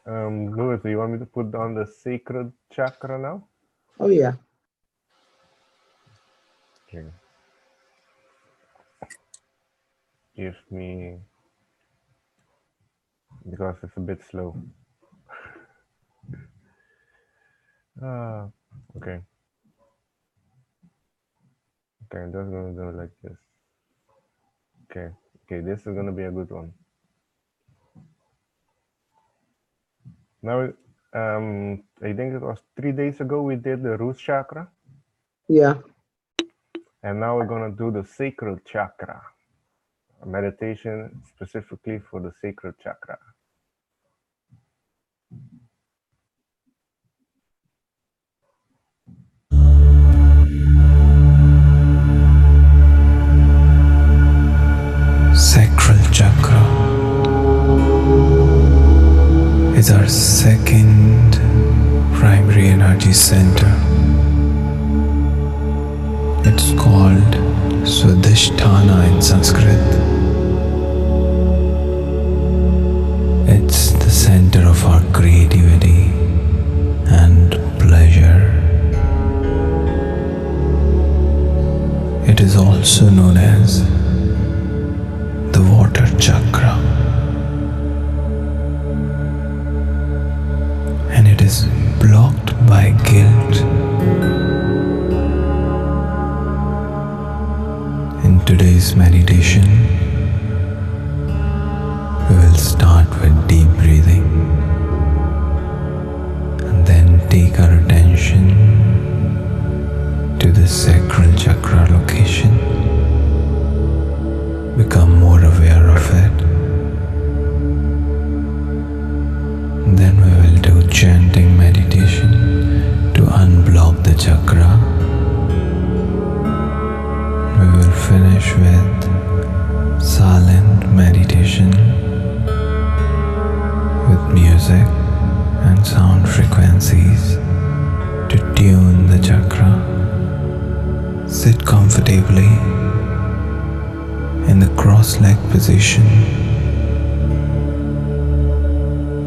[SPEAKER 1] Louis, do you want me to put on the sacred chakra now?
[SPEAKER 2] Oh, yeah.
[SPEAKER 1] Okay. Give me, because it's a bit slow. Okay. Okay, I'm just gonna do it like this. Okay, this is gonna be a good one. Now, I think it was 3 days ago we did the root chakra.
[SPEAKER 2] Yeah.
[SPEAKER 1] And now we're gonna do the sacral chakra. A meditation specifically for the sacral chakra.
[SPEAKER 10] Sacral chakra is our second primary energy center. It's called Swadhisthana in Sanskrit. It's the center of our creativity and pleasure. It is also known as the water chakra, and it is blocked by guilt. In today's meditation, we will start with deep breathing and then take our attention to the sacral chakra location. Become more aware of it. Then we will do chanting meditation to unblock the chakra. We will finish with silent meditation with music and sound frequencies to tune the chakra. Sit comfortably in the cross-leg position,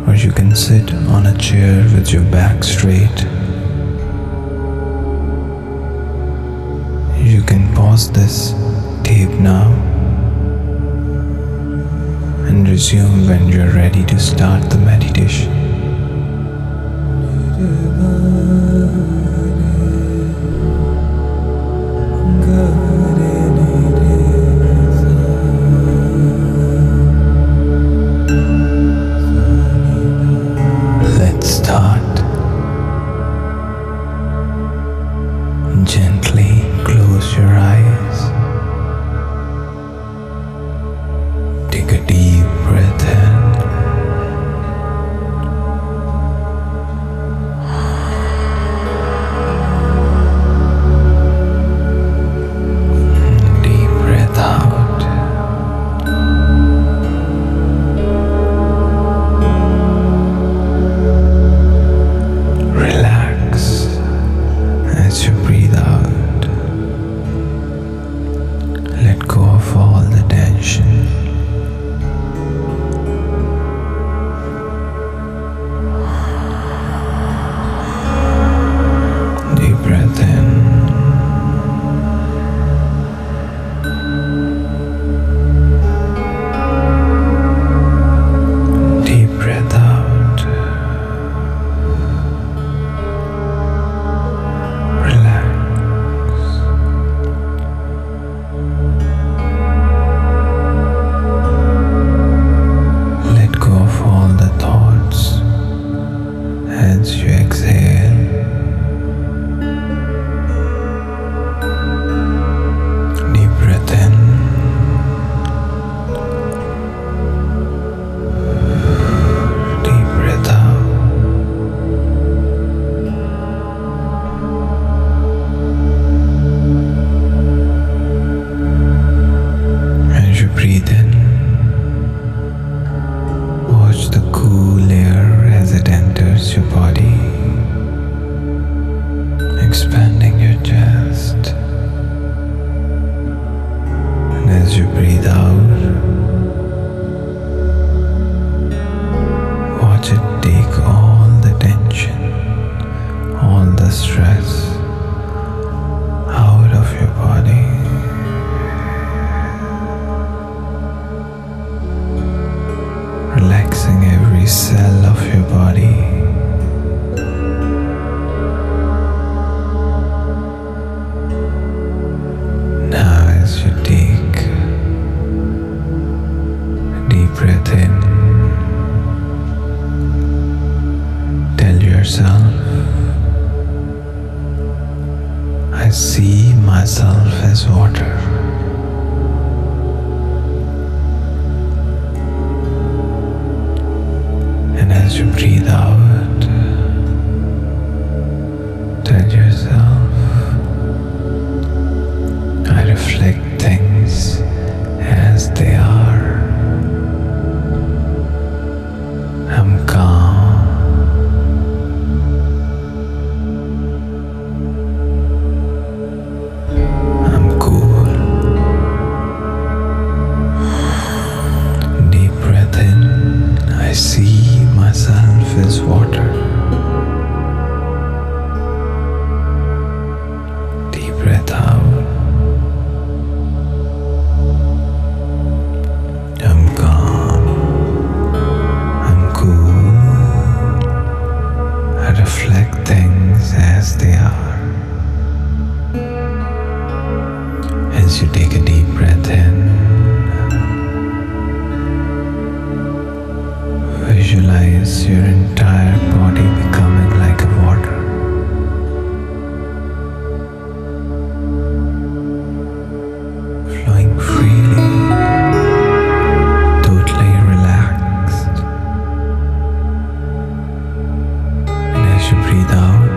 [SPEAKER 10] or you can sit on a chair with your back straight. You can pause this tape now and resume when you're ready to start the meditation. Let's start. Gently close your eyes. Take a deep breath in exhale, deep breath in, deep breath out. As you breathe in, watch the cool air as it enters your body, expanding your chest. And as you breathe out, watch it take all the tension, all the stress out of your body. Relaxing every cell of your body. Now as you take a deep breath in, tell yourself, I see myself as water. And as you breathe out, tell yourself, I reflect things as they are. I'm calm. I'm cool. Deep breath in, I see myself as water. Deep breath out. I'm calm. I'm cool. I reflect things as they are. As you take a deep breath in, visualize your entire body becoming like a water. Flowing freely, totally relaxed. And as you breathe out,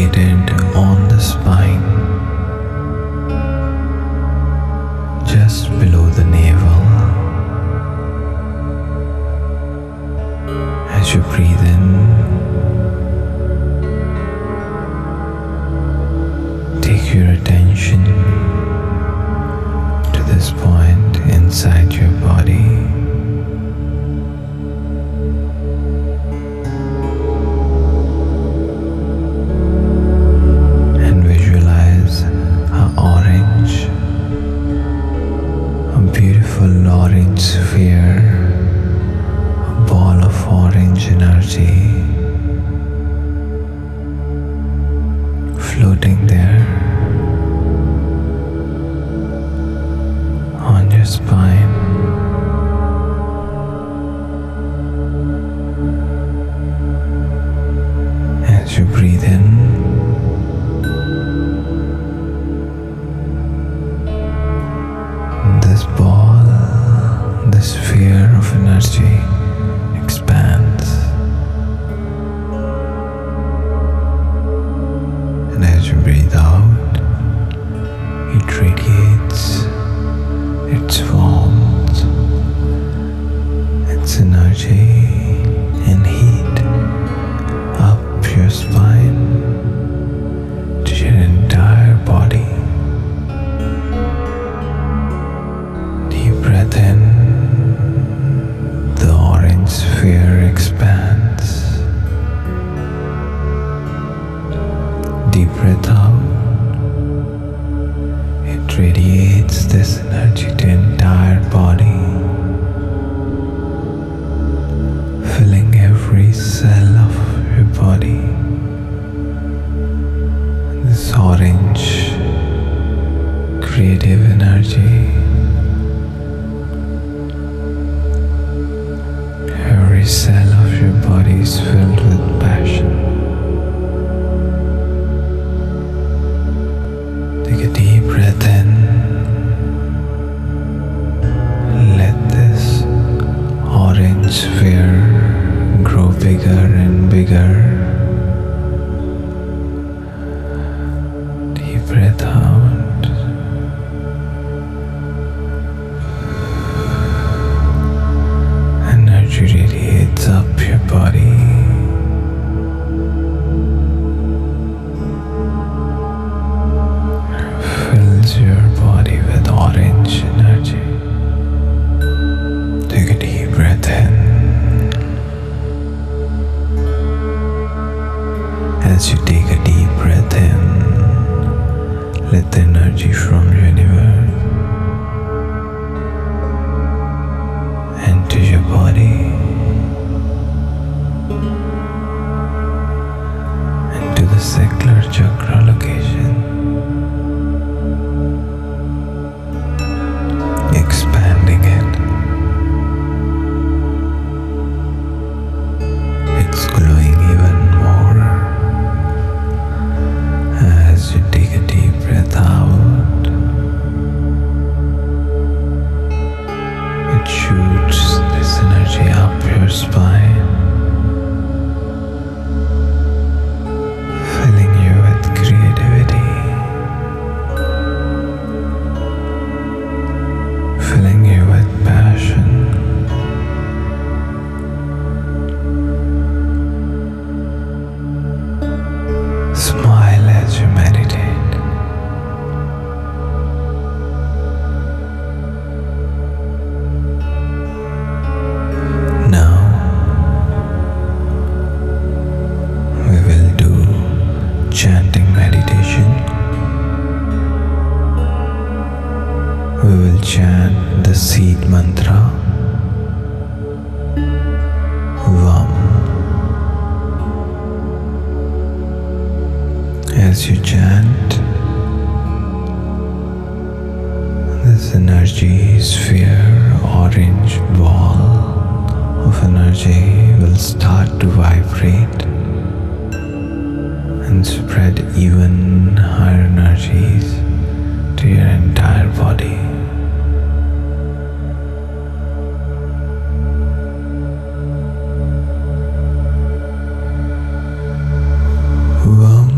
[SPEAKER 10] located on the spine, just below the navel. As you breathe in, take your attention to this point inside your body. And visualize an orange, a beautiful orange sphere, a ball of orange energy floating there on your spine. As you breathe in, this ball, this sphere of energy expands. And as you breathe out, it radiates its warmth, its energy and heat up your spine to your entire body. Deep breath in, the orange sphere expands. Deep breath out, it radiates this energy to entire body, filling every cell of your body. This orange creative energy, every cell of your body is filled with passion. Take a deep breath in. Let this orange sphere grow bigger and bigger. Deep breath out. Energy radiates up your body. Fills your body with orange energy. Take a deep breath in. As you take a deep breath in, let the energy from your universe enter your body, into the sacral chakra location, expanding it. It's glowing even more as you take a deep breath out. It shoots this energy up your spine, filling you with creativity, filling you with passion. Smile as you meditate. Now we will do chanting meditation. We will chant the seed mantra VAM. As you chant, this energy sphere, orange ball of energy will start to vibrate and spread even higher energies to your entire body. VAM.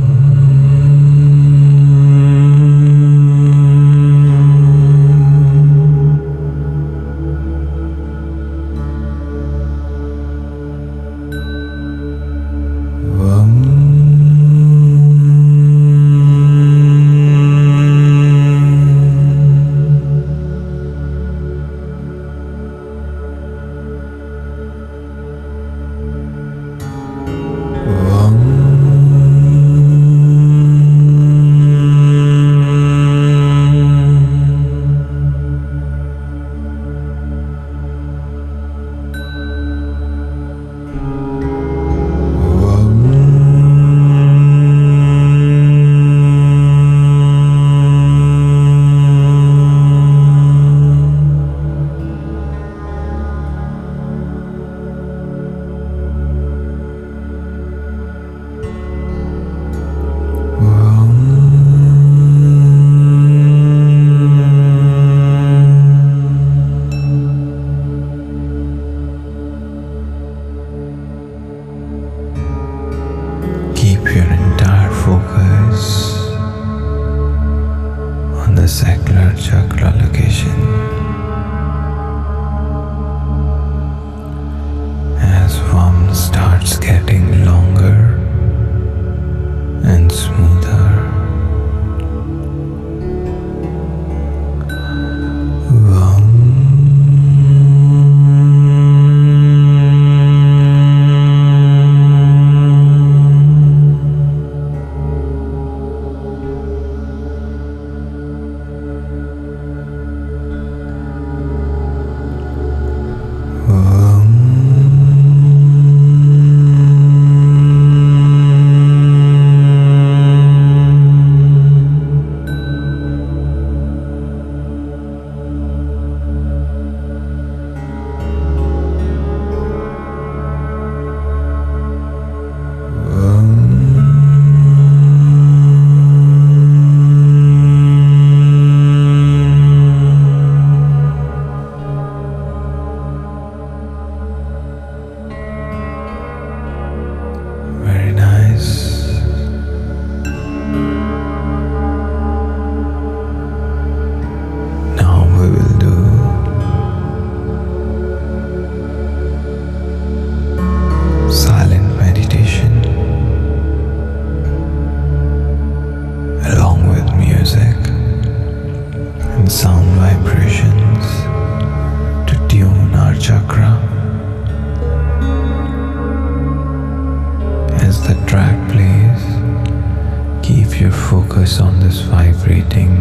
[SPEAKER 10] keep your focus on this vibrating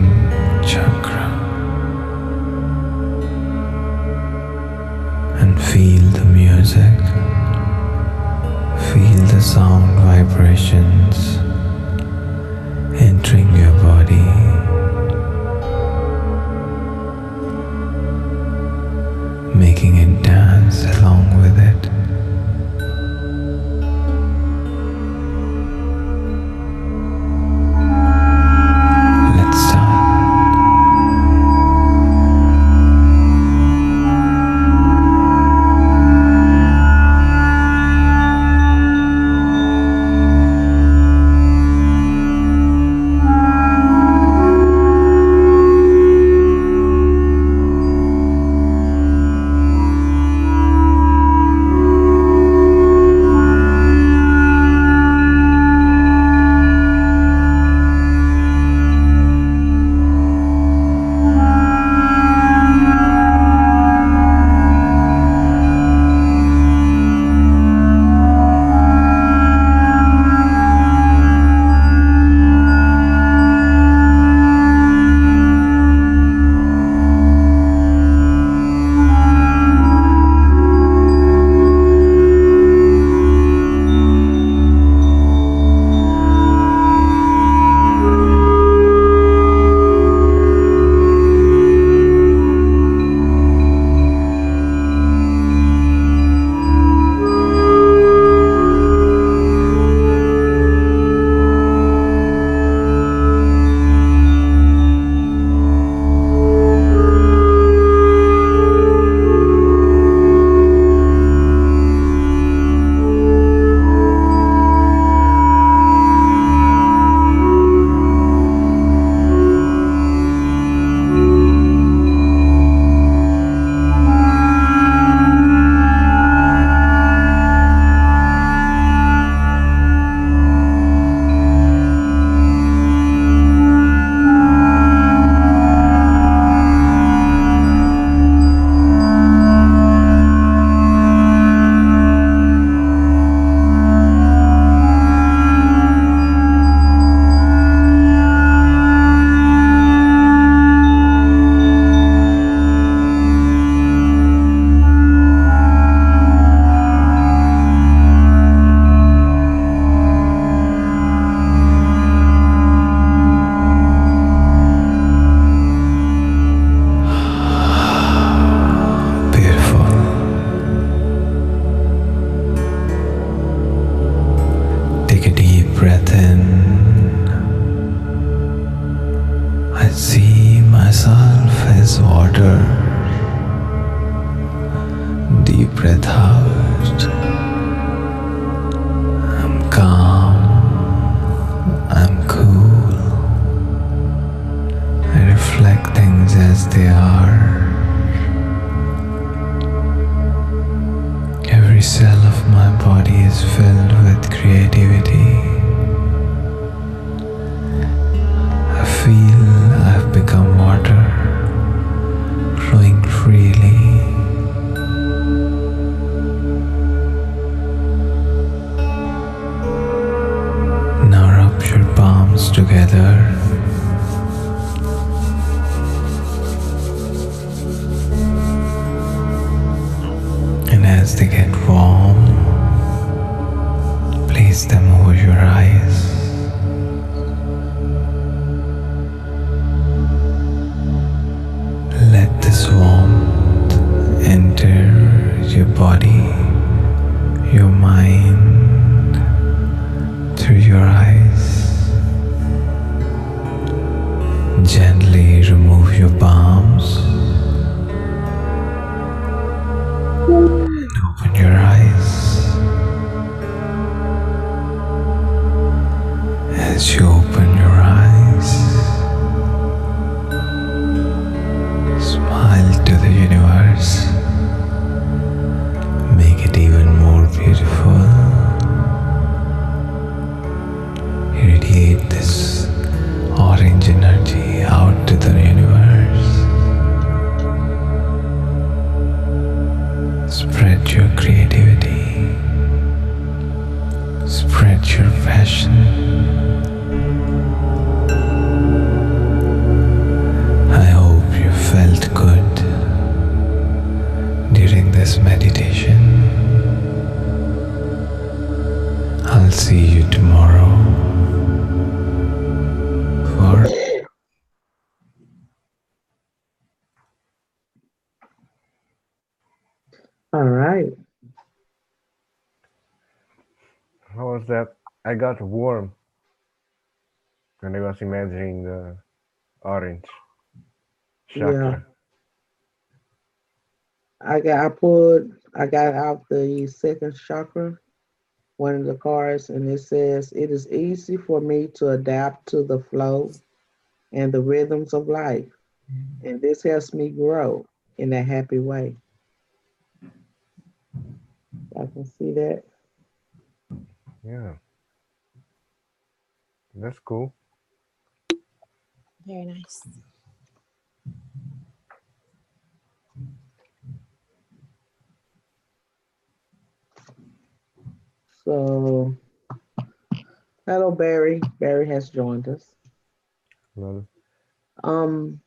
[SPEAKER 10] chakra and feel the music, feel the sound vibrations entering your body, making it dance along with it. Let's start. see myself as water. Deep breath out. I'm calm. I'm cool. I reflect things as they are. Every cell of my body is filled with creativity. I feel I've become water, flowing freely. Now rub your palms together. And as they get warm, place them over your eyes. Let this warmth enter your body, your mind, through your eyes. Gently remove your palms and open your eyes. As you open your eyes, smile to the universe. Make it even more beautiful. Radiate this orange energy out to the universe. Spread your creativity. Spread your passion. I'll see you tomorrow for
[SPEAKER 2] All right.
[SPEAKER 1] How was that? I got warm when I was imagining the orange
[SPEAKER 2] Yeah.
[SPEAKER 1] chakra.
[SPEAKER 2] I got out the second chakra, one of the cards, and it says it is easy for me to adapt to the flow and the rhythms of life. And this helps me grow in a happy way. I can see that.
[SPEAKER 1] Yeah, that's cool.
[SPEAKER 3] Very nice.
[SPEAKER 2] So, hello, Barry. Barry has joined us.
[SPEAKER 1] Well,
[SPEAKER 2] Um,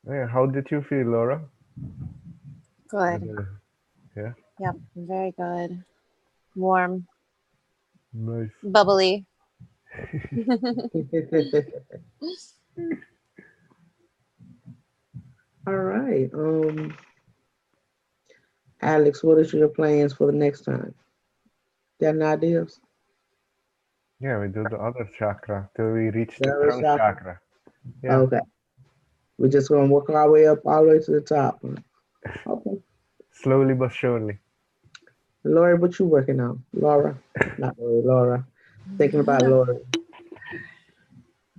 [SPEAKER 1] yeah, how did you feel, Laura?
[SPEAKER 3] Good.
[SPEAKER 1] Yeah,
[SPEAKER 3] Yep. Very good. Warm,
[SPEAKER 1] nice.
[SPEAKER 3] bubbly.
[SPEAKER 2] all right. Alex, what is your plans for the next time? Got any ideas?
[SPEAKER 1] Yeah, we do the other chakra till we reach the
[SPEAKER 2] Other
[SPEAKER 1] crown
[SPEAKER 2] chakra?
[SPEAKER 1] chakra. Yeah,
[SPEAKER 2] Okay. We're just gonna work our way up all the way to the top. Okay.
[SPEAKER 1] slowly but surely.
[SPEAKER 2] Laura, what you working on? Laura. Not Laura, Laura. Thinking about Laura.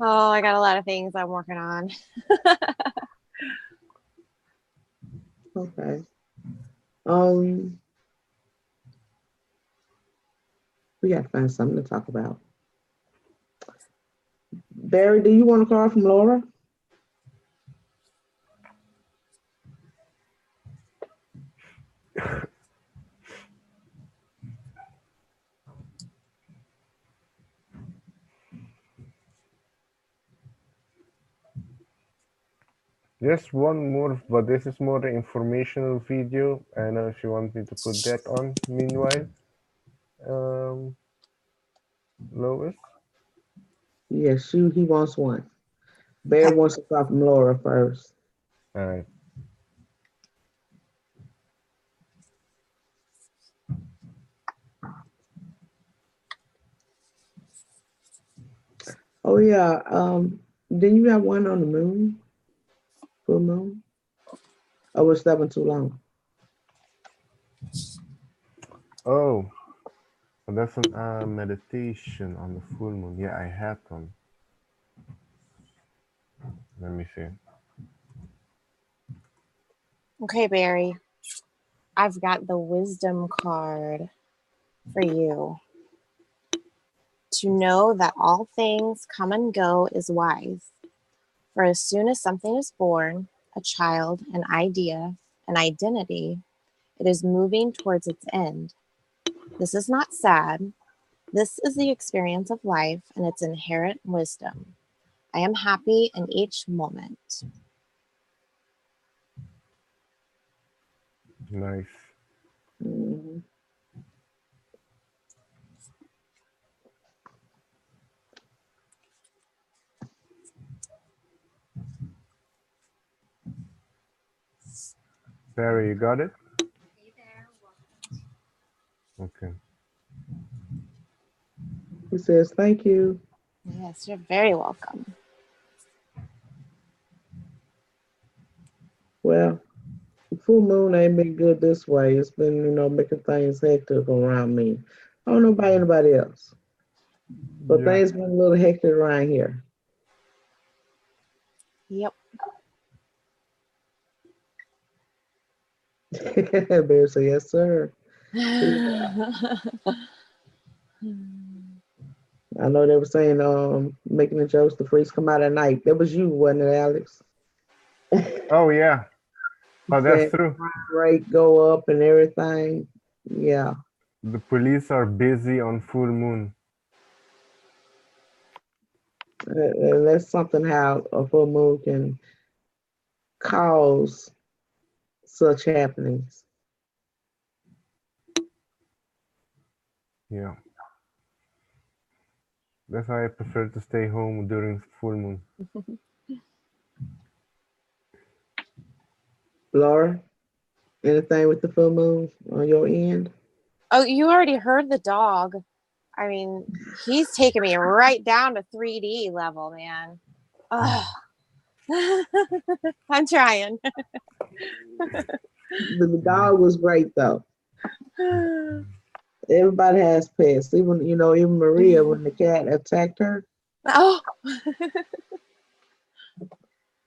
[SPEAKER 3] Oh, I got a lot of things I'm working on.
[SPEAKER 2] Okay. Um, we gotta find something to talk about. Barry, do you want a call from Laura?
[SPEAKER 1] Just one more, but this is more an informational video. I don't know if you want me to put that on. Meanwhile, um, Lois.
[SPEAKER 2] Yes, he wants one. Barry wants to call from Laura first.
[SPEAKER 1] All right.
[SPEAKER 2] Oh yeah. Didn't you have one on the moon? Full moon? Oh, was that one too long?
[SPEAKER 1] Oh, so that's an meditation on the full moon. Yeah, I had one. Let me see.
[SPEAKER 3] Okay, Barry. I've got the wisdom card for you. To know that all things come and go is wise. For as soon as something is born, a child, an idea, an identity, it is moving towards its end. This is not sad. This is the experience of life and its inherent wisdom. I am happy in each moment.
[SPEAKER 1] Nice.
[SPEAKER 2] Mhm.
[SPEAKER 1] Barry, you got it? Okay.
[SPEAKER 2] He says, thank you.
[SPEAKER 3] Yes, you're very welcome.
[SPEAKER 2] Well, full moon ain't been good this way. It's been, making things hectic around me. I don't know about anybody else, but
[SPEAKER 1] Yeah.
[SPEAKER 2] things been a little hectic around here.
[SPEAKER 3] Yep.
[SPEAKER 2] Bear said, yes, sir. I know they were saying, making the jokes, the freaks come out at night. That was you, wasn't it, Alex?
[SPEAKER 1] Oh yeah. Oh, that's
[SPEAKER 2] Said
[SPEAKER 1] true.
[SPEAKER 2] crime rate go up and everything. Yeah.
[SPEAKER 1] The police are busy on full moon.
[SPEAKER 2] And that's something how a full moon can cause such happenings.
[SPEAKER 1] Yeah. That's why I prefer to stay home during full moon.
[SPEAKER 2] Laura, anything with the full moon on your end?
[SPEAKER 3] Oh, you already heard the dog. I mean, he's taking me right down to 3D level, man. Ugh. I'm trying.
[SPEAKER 2] The dog was great though. Everybody has pets. Even even Maria when the cat attacked her.
[SPEAKER 3] Oh.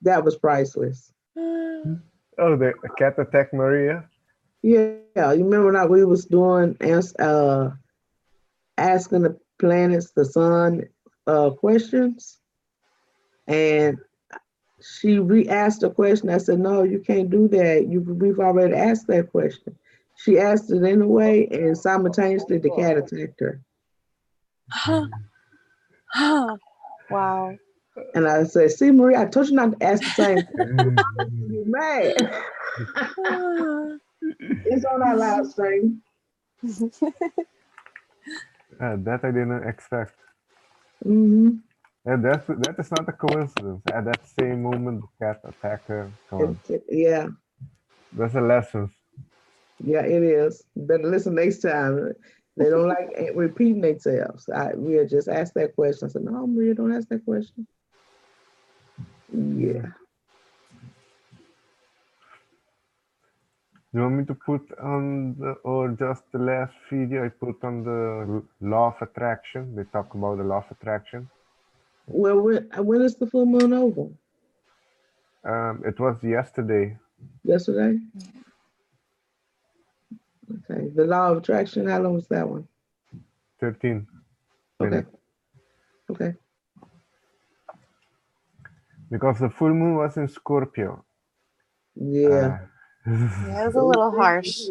[SPEAKER 2] That was priceless.
[SPEAKER 1] Oh, the cat attacked Maria?
[SPEAKER 2] Yeah, you remember when we was doing asking the planets, the sun, questions, and she re-asked a question. I said, "No, you can't do that. We've already asked that question." She asked it anyway, and simultaneously the cat attacked her.
[SPEAKER 3] Wow.
[SPEAKER 2] And I said, "See, Maria, I told you not to ask the same question. You mad?" It's on our live stream.
[SPEAKER 1] That I didn't expect.
[SPEAKER 2] Mm-hmm.
[SPEAKER 1] That is not a coincidence. At that same moment, the cat attacked her. Come on.
[SPEAKER 2] Yeah.
[SPEAKER 1] That's a lesson.
[SPEAKER 2] Yeah, it is. Better listen next time. They don't like repeating themselves. We'll just ask that question. I said, "No, Maria, don't ask that question." Yeah.
[SPEAKER 1] You want me to put on or just the last video I put on the law of attraction? They talk about the law of attraction.
[SPEAKER 2] Well, when is the full moon over?
[SPEAKER 1] It was yesterday.
[SPEAKER 2] Yesterday? Okay. The law of attraction, how long was that one?
[SPEAKER 1] 13
[SPEAKER 2] Okay.
[SPEAKER 1] minutes.
[SPEAKER 2] Okay.
[SPEAKER 1] Because the full moon was in Scorpio.
[SPEAKER 2] Yeah.
[SPEAKER 3] Yeah, it was a little harsh.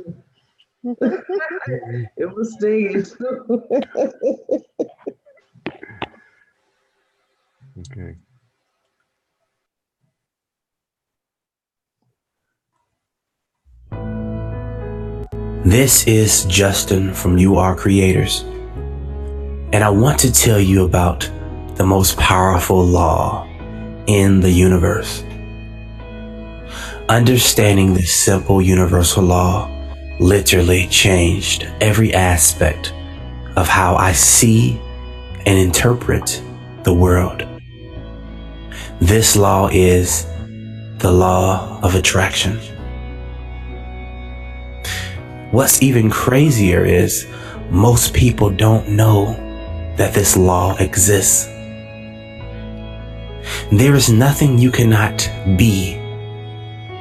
[SPEAKER 2] It was stinging.
[SPEAKER 1] Okay.
[SPEAKER 11] This is Justin from You Are Creators, and I want to tell you about the most powerful law in the universe. Understanding this simple universal law literally changed every aspect of how I see and interpret the world. This law is the law of attraction. What's even crazier is most people don't know that this law exists. There is nothing you cannot be,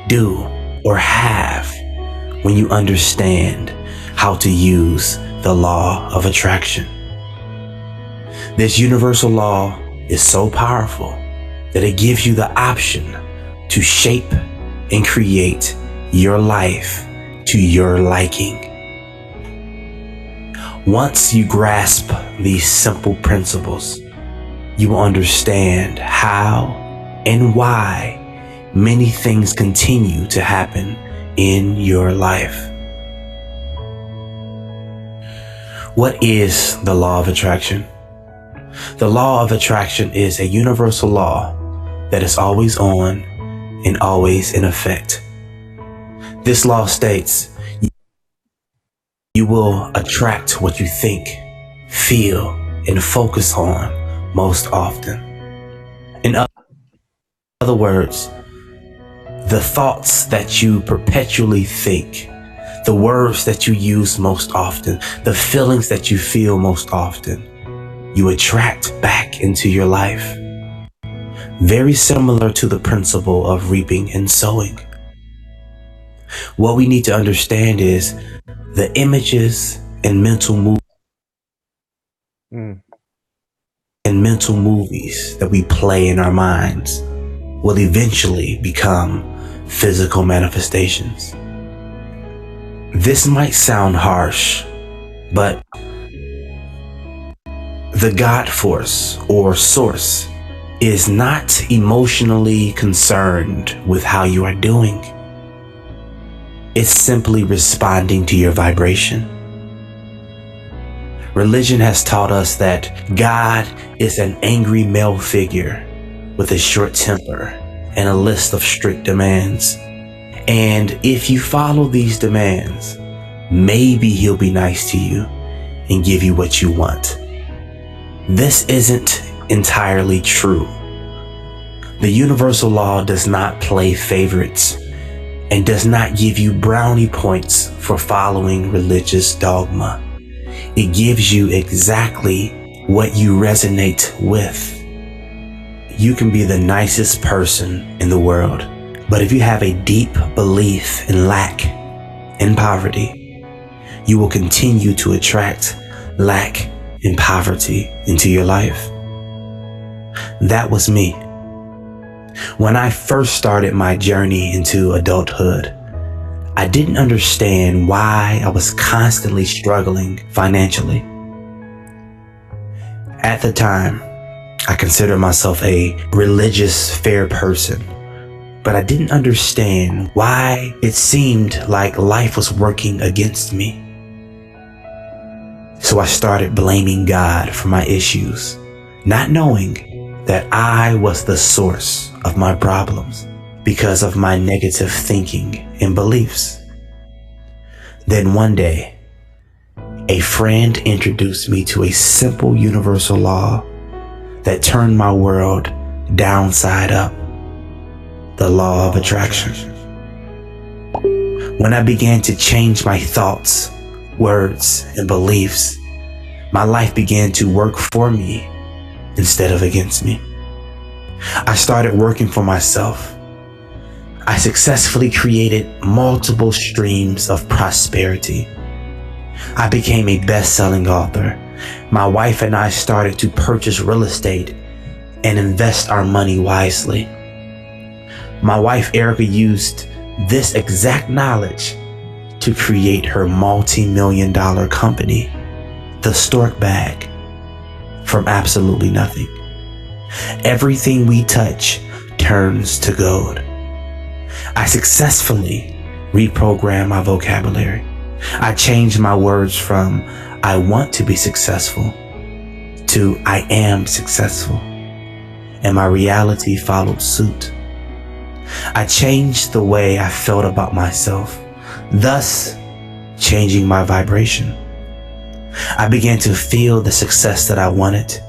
[SPEAKER 11] do, or have when you understand how to use the law of attraction. This universal law is so powerful that it gives you the option to shape and create your life to your liking. Once you grasp these simple principles, you will understand how and why many things continue to happen in your life. What is the law of attraction? The law of attraction is a universal law that is always on and always in effect. This law states you will attract what you think, feel, and focus on most often. In other words, the thoughts that you perpetually think, the words that you use most often, the feelings that you feel most often, you attract back into your life. Very similar to the principle of reaping and sowing. What we need to understand is the images and mental movies that we play in our minds will eventually become physical manifestations. This might sound harsh, but the God force or source is not emotionally concerned with how you are doing. It's simply responding to your vibration. Religion has taught us that God is an angry male figure with a short temper and a list of strict demands. And if you follow these demands, maybe he'll be nice to you and give you what you want. This isn't entirely true. The universal law does not play favorites and does not give you brownie points for following religious dogma. It gives you exactly what you resonate with. You can be the nicest person in the world, but if you have a deep belief in lack and poverty, you will continue to attract lack and poverty into your life. That was me. When I first started my journey into adulthood, I didn't understand why I was constantly struggling financially. At the time, I considered myself a religious, fair person, but I didn't understand why it seemed like life was working against me. So I started blaming God for my issues, not knowing that I was the source of my problems because of my negative thinking and beliefs. Then one day, a friend introduced me to a simple universal law that turned my world downside up: the law of attraction. When I began to change my thoughts, words, and beliefs, my life began to work for me instead of against me. I started working for myself. I successfully created multiple streams of prosperity. I became a best-selling author. My wife and I started to purchase real estate and invest our money wisely. My wife, Erica, used this exact knowledge to create her multi-million-dollar company, the Stork Bag, from absolutely nothing. Everything we touch turns to gold. I successfully reprogrammed my vocabulary. I changed my words from "I want to be successful" to "I am successful," and my reality followed suit. I changed the way I felt about myself, thus changing my vibration. I began to feel the success that I wanted,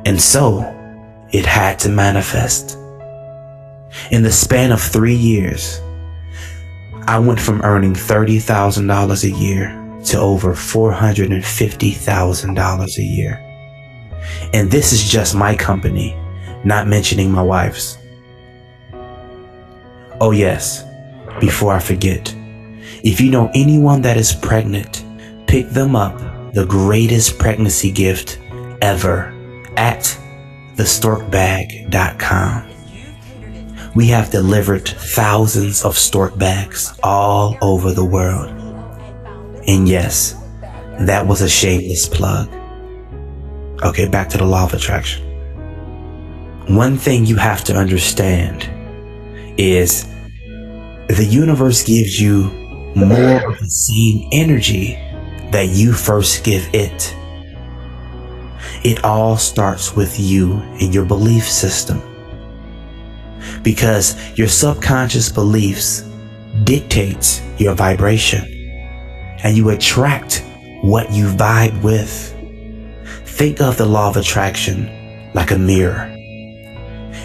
[SPEAKER 11] and so it had to manifest. In the span of 3 years, I went from earning $30,000 a year to over $450,000 a year. And this is just my company, not mentioning my wife's. Oh yes, before I forget, if you know anyone that is pregnant, pick them up the greatest pregnancy gift ever at thestorkbag.com. We have delivered thousands of stork bags all over the world. And yes, that was a shameless plug. Okay, back to the law of attraction. One thing you have to understand is the universe gives you more of the same energy that you first give it. It all starts with you and your belief system, because your subconscious beliefs dictates your vibration, and you attract what you vibe with. Think of the law of attraction like a mirror.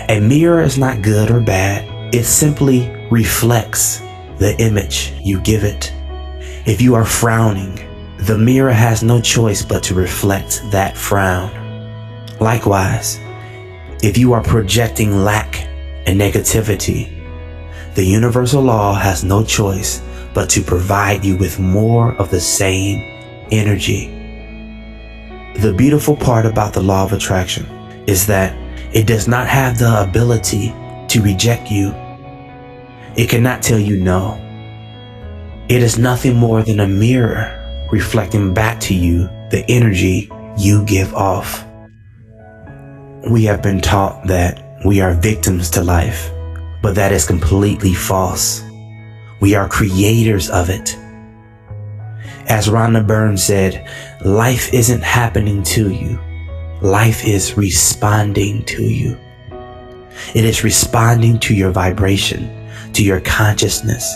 [SPEAKER 11] A mirror is not good or bad. It simply reflects the image you give it. If you are frowning, the mirror has no choice but to reflect that frown. Likewise, if you are projecting lack and negativity, the universal law has no choice but to provide you with more of the same energy. The beautiful part about the law of attraction is that it does not have the ability to reject you. It cannot tell you no. It is nothing more than a mirror reflecting back to you the energy you give off. We have been taught that we are victims to life, but that is completely false. We are creators of it. As Rhonda Byrne said, life isn't happening to you. Life is responding to you. It is responding to your vibration, to your consciousness.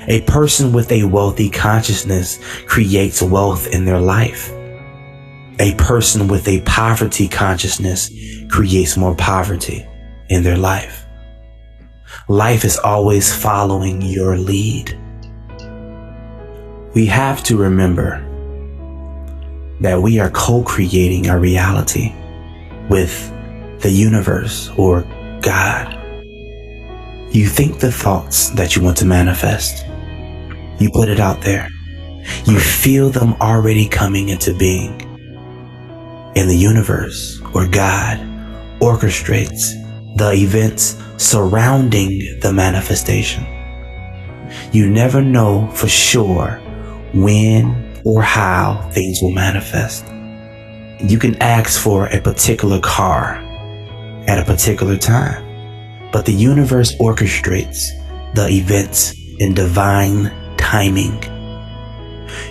[SPEAKER 11] A person with a wealthy consciousness creates wealth in their life. A person with a poverty consciousness creates more poverty in their life. Life is always following your lead. We have to remember that we are co-creating our reality with the universe or God. You think the thoughts that you want to manifest. You put it out there. You feel them already coming into being. And the universe or God orchestrates the events surrounding the manifestation. You never know for sure when or how things will manifest. You can ask for a particular car at a particular time, but the universe orchestrates the events in divine timing.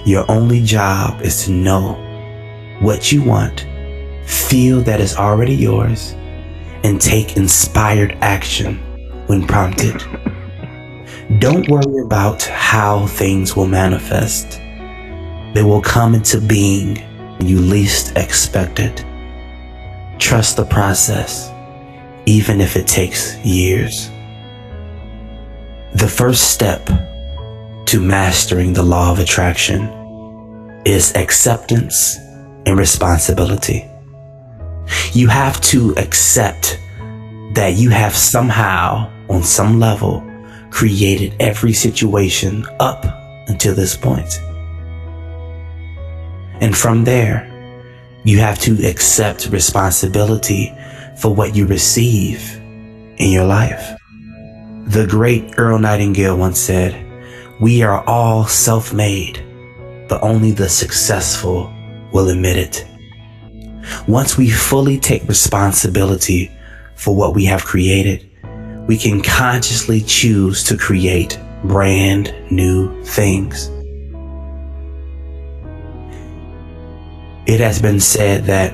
[SPEAKER 11] Your only job is to know what you want, feel that it's already yours, and take inspired action when prompted. Don't worry about how things will manifest. They will come into being when you least expect it. Trust the process, even if it takes years. The first step to mastering the law of attraction is acceptance and responsibility. You have to accept that you have somehow, on some level, created every situation up until this point. And from there, you have to accept responsibility for what you receive in your life. The great Earl Nightingale once said, "We are all self-made, but only the successful will admit it." Once we fully take responsibility for what we have created, we can consciously choose to create brand new things. It has been said that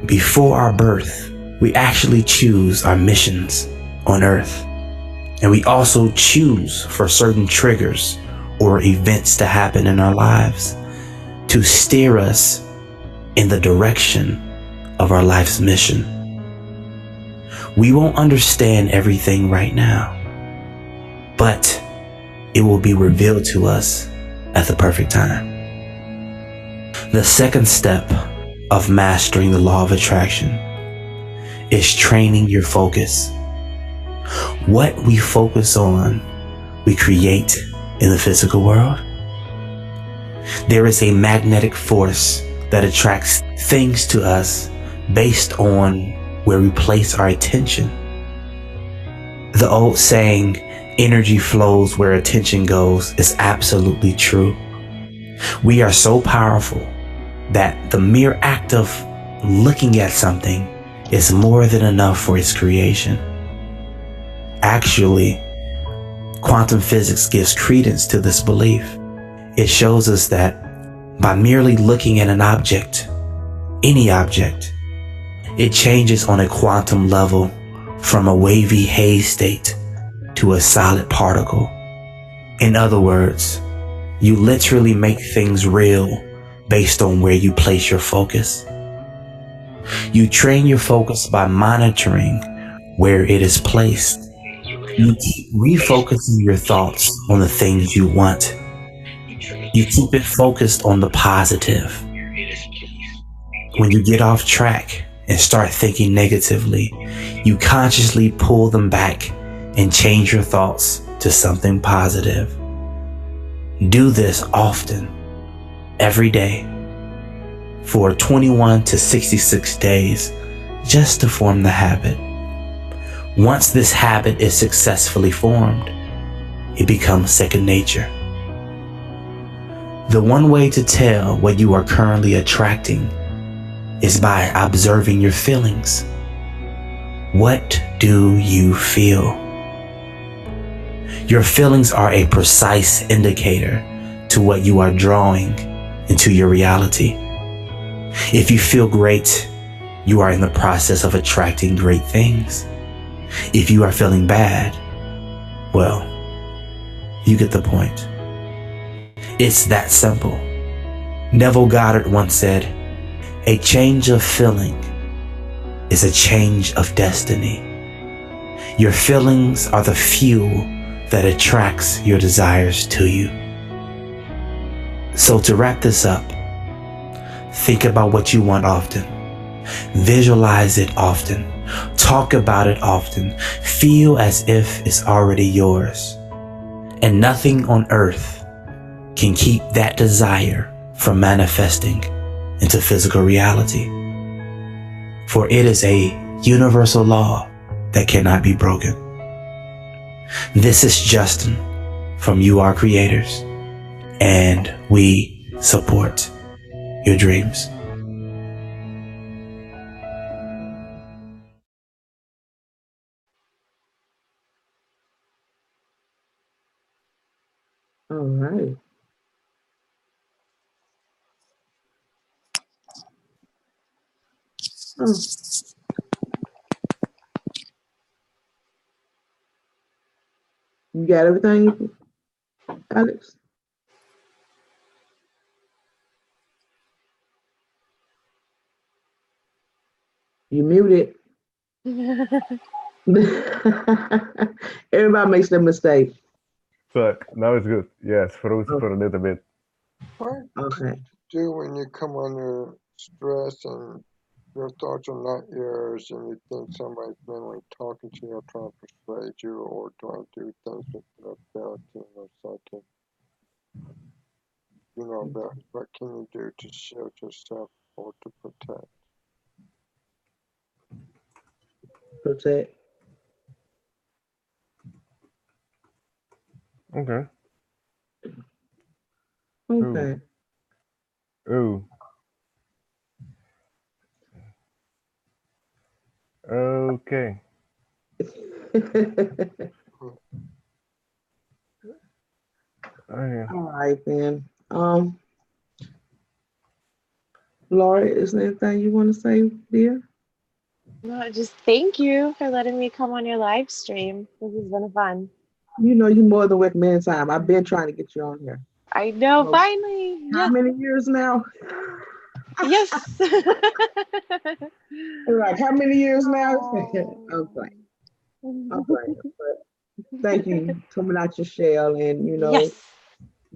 [SPEAKER 11] before our birth, we actually choose our missions on earth. And we also choose for certain triggers or events to happen in our lives to steer us in the direction of our life's mission. We won't understand everything right now, but it will be revealed to us at the perfect time. The second step of mastering the law of attraction is training your focus. What we focus on, we create in the physical world. There is a magnetic force that attracts things to us based on where we place our attention. The old saying, energy flows where attention goes, is absolutely true. We are so powerful that the mere act of looking at something is more than enough for its creation. Actually, quantum physics gives credence to this belief. It shows us that by merely looking at an object, any object, it changes on a quantum level from a wavy haze state to a solid particle. In other words, you literally make things real based on where you place your focus. You train your focus by monitoring where it is placed. You keep refocusing your thoughts on the things you want. You keep it focused on the positive. When you get off track and start thinking negatively, you consciously pull them back and change your thoughts to something positive. Do this often, every day, for 21 to 66 days, just to form the habit. Once this habit is successfully formed, it becomes second nature. The one way to tell what you are currently attracting is by observing your feelings. What do you feel? Your feelings are a precise indicator to what you are drawing into your reality. If you feel great, you are in the process of attracting great things. If you are feeling bad, well, you get the point. It's that simple. Neville Goddard once said, "A change of feeling is a change of destiny." Your feelings are the fuel that attracts your desires to you. So to wrap this up, think about what you want often. Visualize it often. Talk about it often. Feel as if it's already yours. And nothing on earth can keep that desire from manifesting into physical reality. For it is a universal law that cannot be broken. This is Justin from You Are Creators, and we support your dreams.
[SPEAKER 2] All right. Oh. You got everything, Alex? You muted. Everybody makes that mistake.
[SPEAKER 1] So now it's good. Yes, froze for a little bit.
[SPEAKER 4] What
[SPEAKER 2] Okay.
[SPEAKER 4] do when you come under stress and your thoughts are not yours and you think somebody's mentally talking to you or trying to persuade you or trying to do things with your ability or something? You know, but what can you do to shield yourself or to protect?
[SPEAKER 2] Protect.
[SPEAKER 1] Okay.
[SPEAKER 2] Okay.
[SPEAKER 1] Ooh. Okay. Okay.
[SPEAKER 2] All right then. Laura, is there anything you want to say, dear?
[SPEAKER 3] No, just thank you for letting me come on your live stream. This has been fun.
[SPEAKER 2] You know you're more than welcome anytime. I've been trying to get you on here.
[SPEAKER 3] I know,
[SPEAKER 2] So,
[SPEAKER 3] finally.
[SPEAKER 2] how
[SPEAKER 3] Yes.
[SPEAKER 2] many years now?
[SPEAKER 3] Yes.
[SPEAKER 2] Like how many years now?
[SPEAKER 3] Oh.
[SPEAKER 2] I'm playing. I'm playing. But thank you coming out your shell and
[SPEAKER 3] Yes.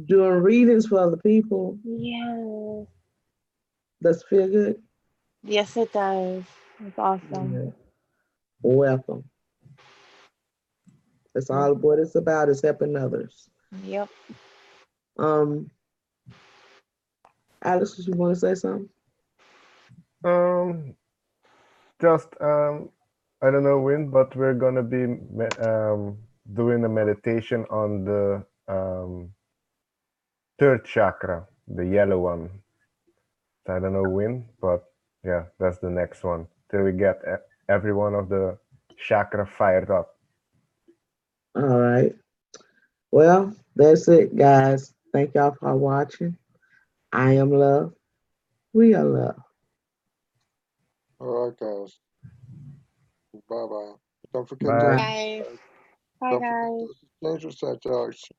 [SPEAKER 2] doing readings for other people.
[SPEAKER 3] Yes.
[SPEAKER 2] Does it feel good?
[SPEAKER 3] Yes, it does. It's awesome.
[SPEAKER 2] Yeah. Welcome. That's all what it's about, is helping others.
[SPEAKER 3] Yep.
[SPEAKER 2] Alice, you want to say something?
[SPEAKER 1] Just I don't know when, but we're gonna be doing a meditation on the third chakra, the yellow one. I don't know when, but yeah, that's the next one. Till we get every one of the chakra fired up.
[SPEAKER 2] All right. Well, that's it, guys. Thank y'all for watching. I am love. We are love.
[SPEAKER 4] All right, guys. Bye bye. Don't forget
[SPEAKER 1] Bye.
[SPEAKER 3] Guys. Bye,
[SPEAKER 4] don't
[SPEAKER 3] guys.
[SPEAKER 4] forget to change your side, Alex.